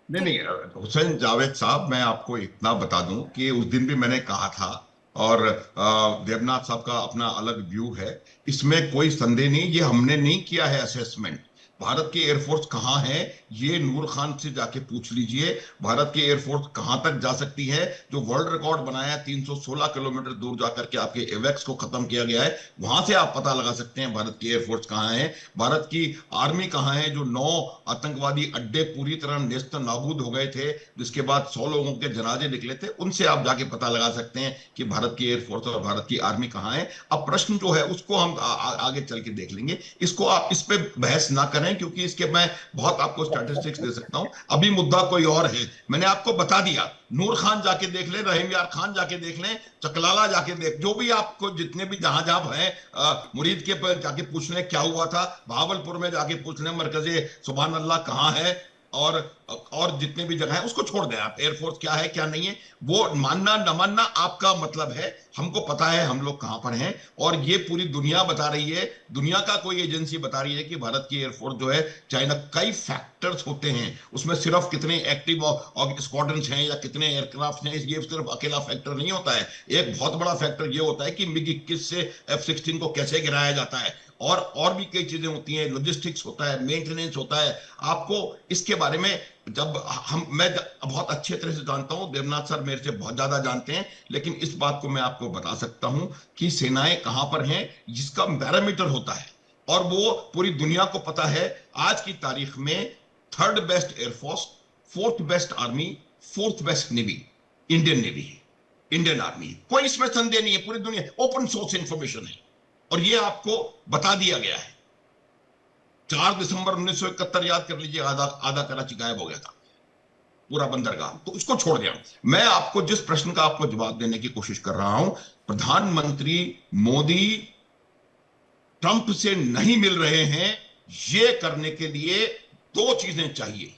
नहीं, हुसैन जावेद साहब, मैं आपको इतना बता दूं कि उस दिन भी मैंने कहा था, और देवनाथ साहब का अपना अलग व्यू है, इसमें कोई संदेह नहीं। ये हमने नहीं किया है असेसमेंट। भारत की एयरफोर्स कहाँ है, ये नूर खान से जाके पूछ लीजिए। भारत की एयरफोर्स कहां तक जा सकती है? जो वर्ल्ड रिकॉर्ड बनाया है 316 किलोमीटर दूर जाकर के आपके एवेक्स को खत्म किया गया है, वहां से आप पता लगा सकते हैं भारत की एयरफोर्स कहां है। भारत की आर्मी कहां है? जो 9 आतंकवादी अड्डे पूरी तरह नेस्त नाबूद हो गए थे, जिसके बाद 100 लोगों के जनाजे निकले थे, उनसे आप जाके पता लगा सकते हैं कि भारत की एयरफोर्स और भारत की आर्मी कहां है। अब प्रश्न जो है उसको हम आगे चल के देख लेंगे। इसको आप इस पे बहस ना करें, क्योंकि इसके मैं बहुत आपको स्टैटिस्टिक्स दे सकता हूं। अभी मुद्दा कोई और है, मैंने आपको बता दिया। नूर खान जाके देख लें, रहीम यार खान जाके देख लें, चकलाला जाके देख, जो भी आपको जितने भी जहां जहां हैं, मुरीद के पर जाके पूछ लें क्या हुआ था, भावलपुर में जाके पूछ लें मरकजे सुभान अल्लाह कहां है, और जितने भी जगह है उसको छोड़ दें आप। एयरफोर्स क्या है क्या नहीं है वो मानना न मानना आपका मतलब है, हमको पता है हम लोग कहां पर हैं, और ये पूरी दुनिया बता रही है। दुनिया का कोई एजेंसी बता रही है कि भारत की एयरफोर्स जो है, चाइना, कई फैक्टर्स होते हैं उसमें, सिर्फ कितने एक्टिव स्क्वाड्रन्स हैं या कितने एयरक्राफ्ट हैं, ये सिर्फ अकेला फैक्टर नहीं होता है। एक बहुत बड़ा फैक्टर ये होता है कि MiG-21 से F-16 को कैसे गिराया जाता है, और भी कई चीजें होती हैं, लॉजिस्टिक्स होता है, मेंटेनेंस होता है। आपको इसके बारे में मैं बहुत अच्छे तरह से जानता हूं, देवनाथ सर मेरे से बहुत ज्यादा जानते हैं, लेकिन इस बात को मैं आपको बता सकता हूं कि सेनाएं कहां पर हैं, जिसका पैरामीटर होता है, और वो पूरी दुनिया को पता है। आज की तारीख में 3rd best air force, 4th best army, 4th best navy Indian navy है। इंडियन आर्मी, कोई इसमें संदेह नहीं है, पूरी दुनिया ओपन सोर्स इंफॉर्मेशन है और ये आपको बता दिया गया है। 4 दिसंबर 1971 याद कर लीजिए, आधा कराची गायब हो गया था, पूरा बंदरगाह, तो उसको छोड़ दिया। मैं आपको जिस प्रश्न का आपको जवाब देने की कोशिश कर रहा हूं, प्रधानमंत्री मोदी ट्रंप से नहीं मिल रहे हैं, ये करने के लिए 2 चीजें चाहिए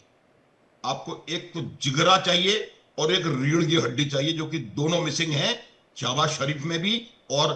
आपको, एक तो जिगरा चाहिए और एक रीढ़ की हड्डी चाहिए, जो कि दोनों मिसिंग है शहबाज शरीफ में भी और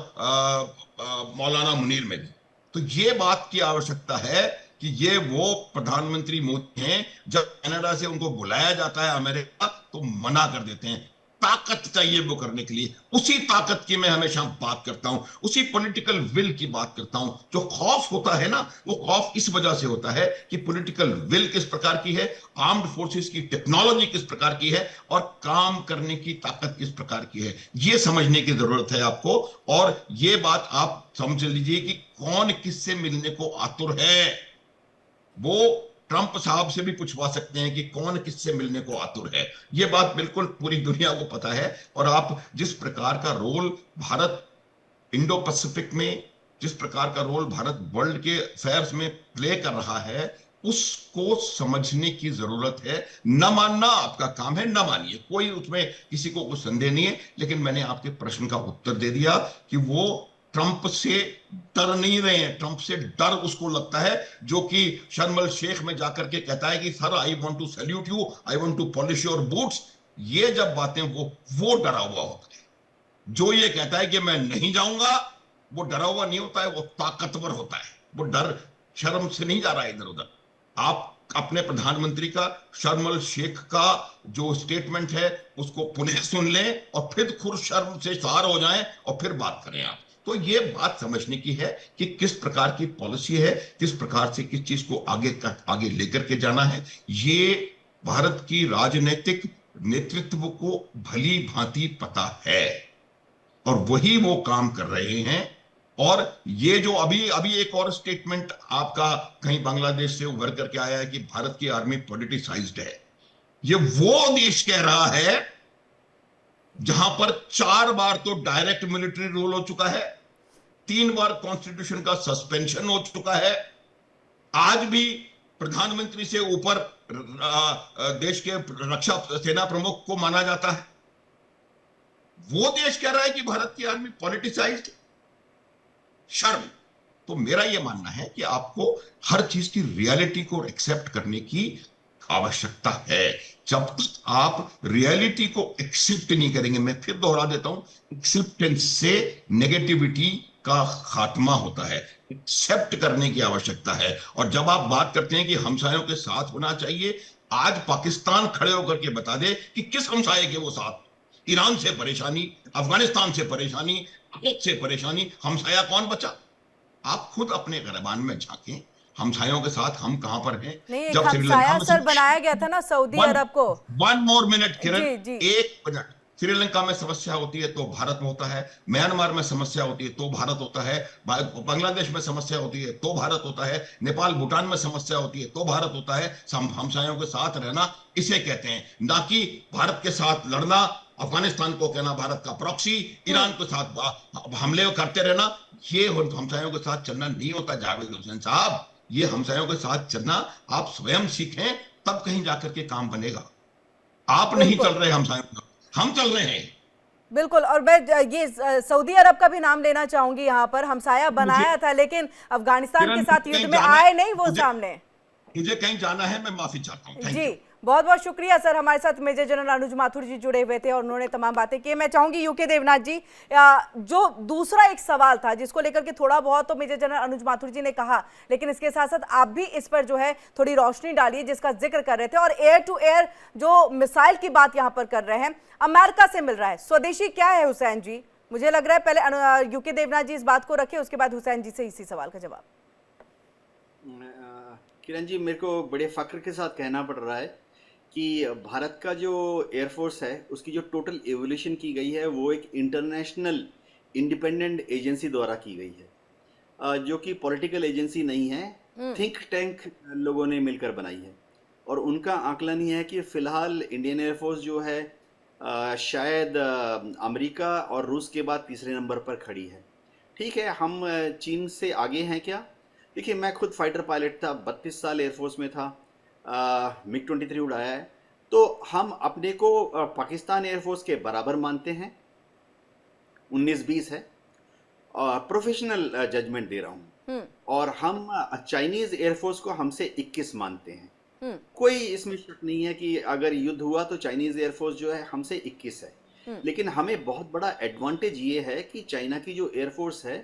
मौलाना मुनीर में भी। तो ये बात की आवश्यकता है कि ये वो प्रधानमंत्री मोदी हैं, जब कनाडा से उनको बुलाया जाता है अमेरिका तो मना कर देते हैं। ताकत चाहिए वो करने के लिए, उसी ताकत की मैं हमेशा बात करता हूं, उसी पॉलिटिकल विल की बात करता हूं। जो खौफ होता है ना, वो खौफ इस वजह से होता है कि पॉलिटिकल विल किस प्रकार की है, आर्म्ड फोर्सेस की टेक्नोलॉजी किस प्रकार की है और काम करने की ताकत किस प्रकार की है, ये समझने की जरूरत है आपको। और ये बात आप समझ लीजिए कि कौन किससे मिलने को आतुर है, वो ट्रंप साहब से भी पूछवा सकते हैं कि कौन किससे मिलने को आतुर है। यह बात बिल्कुल पूरी दुनिया को पता है। और आप जिस प्रकार का रोल भारत इंडो पैसिफिक में, जिस प्रकार का रोल भारत वर्ल्ड के अफेयर्स में प्ले कर रहा है, उसको समझने की जरूरत है। न मानना आपका काम है, न मानिए, कोई उसमें किसी को कुछ संदेह नहीं है। लेकिन मैंने आपके प्रश्न का उत्तर दे दिया कि वो ट्रंप से डर नहीं रहे हैं। ट्रंप से डर उसको लगता है जो कि शर्म अल शेख में जाकर के कहता है कि sir I want to salute you, I want to polish your boots. ये जब बातें वो डरा हुआ होता है। जो ये कहता है कि मैं नहीं जाऊंगा, वो डरा हुआ नहीं होता है, वो ताकतवर होता है। वो डर शर्म से नहीं जा रहा है इधर उधर। आप अपने प्रधानमंत्री का शर्म अल शेख का जो स्टेटमेंट है उसको पुनः सुन लें और फिर खुद शर्म से शार हो जाएं और फिर बात करें आप। तो ये बात समझने की है कि किस प्रकार की पॉलिसी है, किस प्रकार से किस चीज को आगे लेकर के जाना है। ये भारत की राजनीतिक नेतृत्व को भली भांति पता है और वही वो काम कर रहे हैं। और ये जो अभी एक और स्टेटमेंट आपका कहीं बांग्लादेश से उभर करके आया है कि भारत की आर्मी पॉलिटिसाइज्ड है। ये वो देश कह रहा है जहां पर 4 बार तो डायरेक्ट मिलिट्री रूल हो चुका है, 3 बार कॉन्स्टिट्यूशन का सस्पेंशन हो चुका है, आज भी प्रधानमंत्री से ऊपर देश के रक्षा सेना प्रमुख को माना जाता है। वो देश कह रहा है कि भारत की आर्मी पॉलिटिसाइज्ड। शर्म। तो मेरा यह मानना है कि आपको हर चीज की रियलिटी को एक्सेप्ट करने की आवश्यकता है। जब तक आप रियलिटी को एक्सेप्ट नहीं करेंगे, मैं फिर दोहरा देता हूं, एक्सेप्टेंस से नेगेटिविटी का खात्मा होता है। एक्सेप्ट करने की आवश्यकता है। और जब आप बात करते हैं कि हमसायों के साथ होना चाहिए, आज पाकिस्तान खड़े होकर के बता दे कि किस हमसाये के वो साथ। ईरान से परेशानी, अफगानिस्तान से परेशानी, भारत से परेशानी, हमसाया कौन बचा? आप खुद अपने गिरबान में झांकें, हमसायों के साथ हम कहां पर हैं। नहीं, जब हमसाया सर बनाया गया था ना सऊदी अरब को। 1 मोर मिनट किरण, जी, जी। 1 मिनट। श्रीलंका में समस्या होती है तो भारत में होता है, म्यांमार में समस्या होती है तो भारत होता है, बांग्लादेश में समस्या होती है तो भारत होता है, नेपाल भूटान में समस्या होती है तो भारत होता है। हमसायों के साथ रहना इसे कहते हैं, ना कि भारत के साथ लड़ना, अफगानिस्तान को कहना भारत का प्रॉक्सी, ईरान के साथ हमले करते रहना। ये हमसायों के साथ चलना नहीं होता जावेद हुसैन साहब। ये हमसायों के साथ चलना आप स्वयं सीखें, तब कहीं जाकर के काम बनेगा। आप नहीं चल रहे हमसायों का, हम चल रहे हैं। बिल्कुल। और मैं ये सऊदी अरब का भी नाम लेना चाहूंगी। यहाँ पर हमसाया बनाया था, लेकिन अफगानिस्तान के साथ युद्ध में आए नहीं वो सामने। मुझे कहीं जाना है, मैं माफी चाहता हूँ। जी, बहुत बहुत शुक्रिया सर। हमारे साथ मेजर जनरल अनुज माथुर जी जुड़े हुए थे और उन्होंने तमाम बातें की। मैं चाहूंगी यूके देवनाथ जी, जो दूसरा एक सवाल था जिसको लेकर के थोड़ा बहुत तो मेजर जनरल अनुज माथुर जी ने कहा, लेकिन इसके साथ साथ आप भी इस पर जो है थोड़ी रोशनी डालिए, जिसका जिक्र कर रहे थे। और एयर टू एयर जो मिसाइल की बात यहाँ पर कर रहे हैं, अमेरिका से मिल रहा है, स्वदेशी क्या है हुसैन जी? मुझे लग रहा है पहले यूके देवनाथ जी इस बात को रखे, उसके बाद हुसैन जी से इसी सवाल का जवाब। किरण जी, मेरे को बड़े फख्र के साथ कहना पड़ रहा है कि भारत का जो एयरफोर्स है उसकी जो टोटल एवोल्यूशन की गई है वो एक इंटरनेशनल इंडिपेंडेंट एजेंसी द्वारा की गई है, जो कि पॉलिटिकल एजेंसी नहीं है, थिंक टैंक लोगों ने मिलकर बनाई है। और उनका आकलन ये है कि फ़िलहाल इंडियन एयरफोर्स जो है शायद अमेरिका और रूस के बाद तीसरे नंबर पर खड़ी है। ठीक है, हम चीन से आगे हैं क्या? देखिए, मैं खुद फाइटर पायलट था, 32 साल एयरफोर्स में था, मिग 23 उड़ाया है। तो हम अपने को पाकिस्तान एयरफोर्स के बराबर मानते हैं, 19-20 है, प्रोफेशनल जजमेंट दे रहा हूँ। और हम चाइनीज एयरफोर्स को हमसे 21 मानते हैं। कोई इसमें शक नहीं है कि अगर युद्ध हुआ तो चाइनीज एयरफोर्स जो है हमसे 21 है। लेकिन हमें बहुत बड़ा एडवांटेज ये है कि चाइना की जो एयरफोर्स है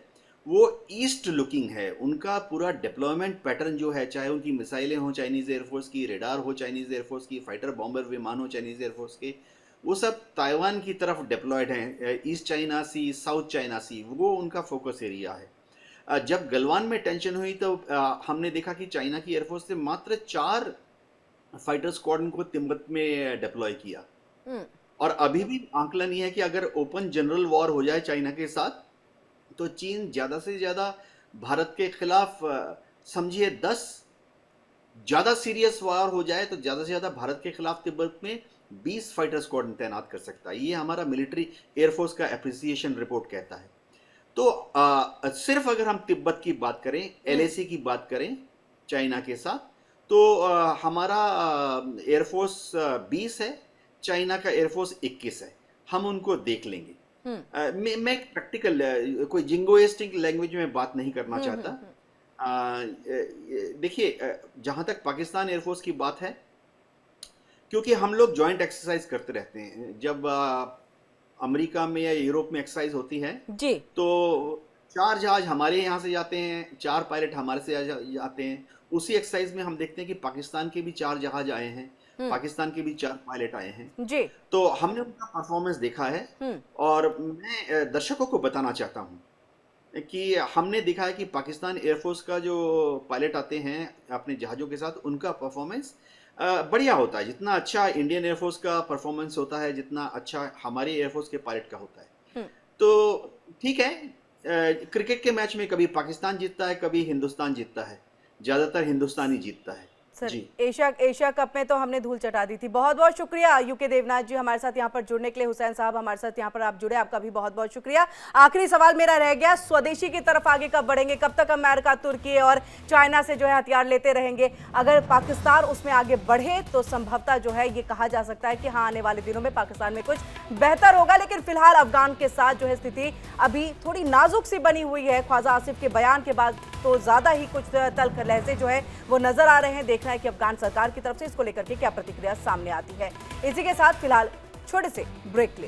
वो ईस्ट लुकिंग है। उनका पूरा डिप्लॉयमेंट पैटर्न जो है, चाहे उनकी मिसाइलें हो चाइनीज एयरफोर्स की, रेडार हो चाइनीज एयरफोर्स की, फाइटर बॉम्बर विमान हो चाइनीज एयरफोर्स के, वो सब ताइवान की तरफ डिप्लॉयड हैं। ईस्ट चाइना सी, साउथ चाइना सी, वो उनका फोकस एरिया है। जब गलवान में टेंशन हुई तो हमने देखा कि चाइना की एयरफोर्स ने मात्र 4 फाइटर स्क्वाड्रन को तिब्बत में डिप्लॉय किया। और अभी भी आंकलन ये है कि अगर ओपन जनरल वॉर हो जाए चाइना के साथ तो चीन ज्यादा से ज्यादा भारत के खिलाफ, समझिए 10 ज्यादा सीरियस वॉर हो जाए तो ज्यादा से ज्यादा भारत के खिलाफ तिब्बत में 20 फाइटर स्क्वाड्रन तैनात कर सकता है। ये हमारा मिलिट्री एयरफोर्स का एप्रिसिएशन रिपोर्ट कहता है। तो सिर्फ अगर हम तिब्बत की बात करें, एलएसी की बात करें चाइना के साथ, तो हमारा एयरफोर्स 20 है, चाइना का एयरफोर्स 21 है। हम उनको देख लेंगे। मैं प्रैक्टिकल, कोई जिंगोइस्टिक लैंग्वेज में बात नहीं करना चाहता। देखिए, जहां तक पाकिस्तान एयरफोर्स की बात है, क्योंकि हम लोग जॉइंट एक्सरसाइज करते रहते हैं, जब अमेरिका में या यूरोप में एक्सरसाइज होती है जी, तो 4 जहाज हमारे यहाँ से जाते हैं, 4 पायलट हमारे से जाते हैं। उसी एक्सरसाइज में हम देखते हैं कि पाकिस्तान के भी 4 जहाज आए हैं, पाकिस्तान के भी 4 पायलट आए हैं जी। तो हमने उनका परफॉर्मेंस देखा है। और मैं दर्शकों को बताना चाहता हूं कि हमने देखा है कि पाकिस्तान एयरफोर्स का जो पायलट आते हैं अपने जहाज़ों के साथ, उनका परफॉर्मेंस बढ़िया होता है। जितना अच्छा इंडियन एयरफोर्स का परफॉर्मेंस होता है, जितना अच्छा हमारे एयरफोर्स के पायलट का होता है। तो ठीक है, क्रिकेट के मैच में कभी पाकिस्तान जीतता है, कभी हिंदुस्तान जीतता है, ज़्यादातर हिंदुस्तान ही जीतता है। सर, जी। एशिया कप में तो हमने धूल चटा दी थी। बहुत बहुत शुक्रिया यूके देवनाथ जी हमारे साथ यहाँ पर जुड़ने के लिए। हुसैन साहब हमारे साथ यहाँ पर आप जुड़े, आपका भी बहुत बहुत शुक्रिया। आखिरी सवाल मेरा रह गया, स्वदेशी की तरफ आगे कब बढ़ेंगे? कब तक अमेरिका, तुर्की और चाइना से जो है हथियार लेते रहेंगे? अगर पाकिस्तान उसमें आगे बढ़े तो संभवतः जो है ये कहा जा सकता है कि हाँ, आने वाले दिनों में पाकिस्तान में कुछ बेहतर होगा। लेकिन फिलहाल अफगान के साथ जो है स्थिति अभी थोड़ी नाजुक सी बनी हुई है। ख्वाजा आसिफ के बयान के बाद तो ज्यादा ही कुछ तल्ख लहजे जो है वो नजर आ रहे हैं। देखना है कि अफगान सरकार की तरफ से इसको लेकर के क्या प्रतिक्रिया सामने आती है। इसी के साथ फिलहाल छोटे से ब्रेक ले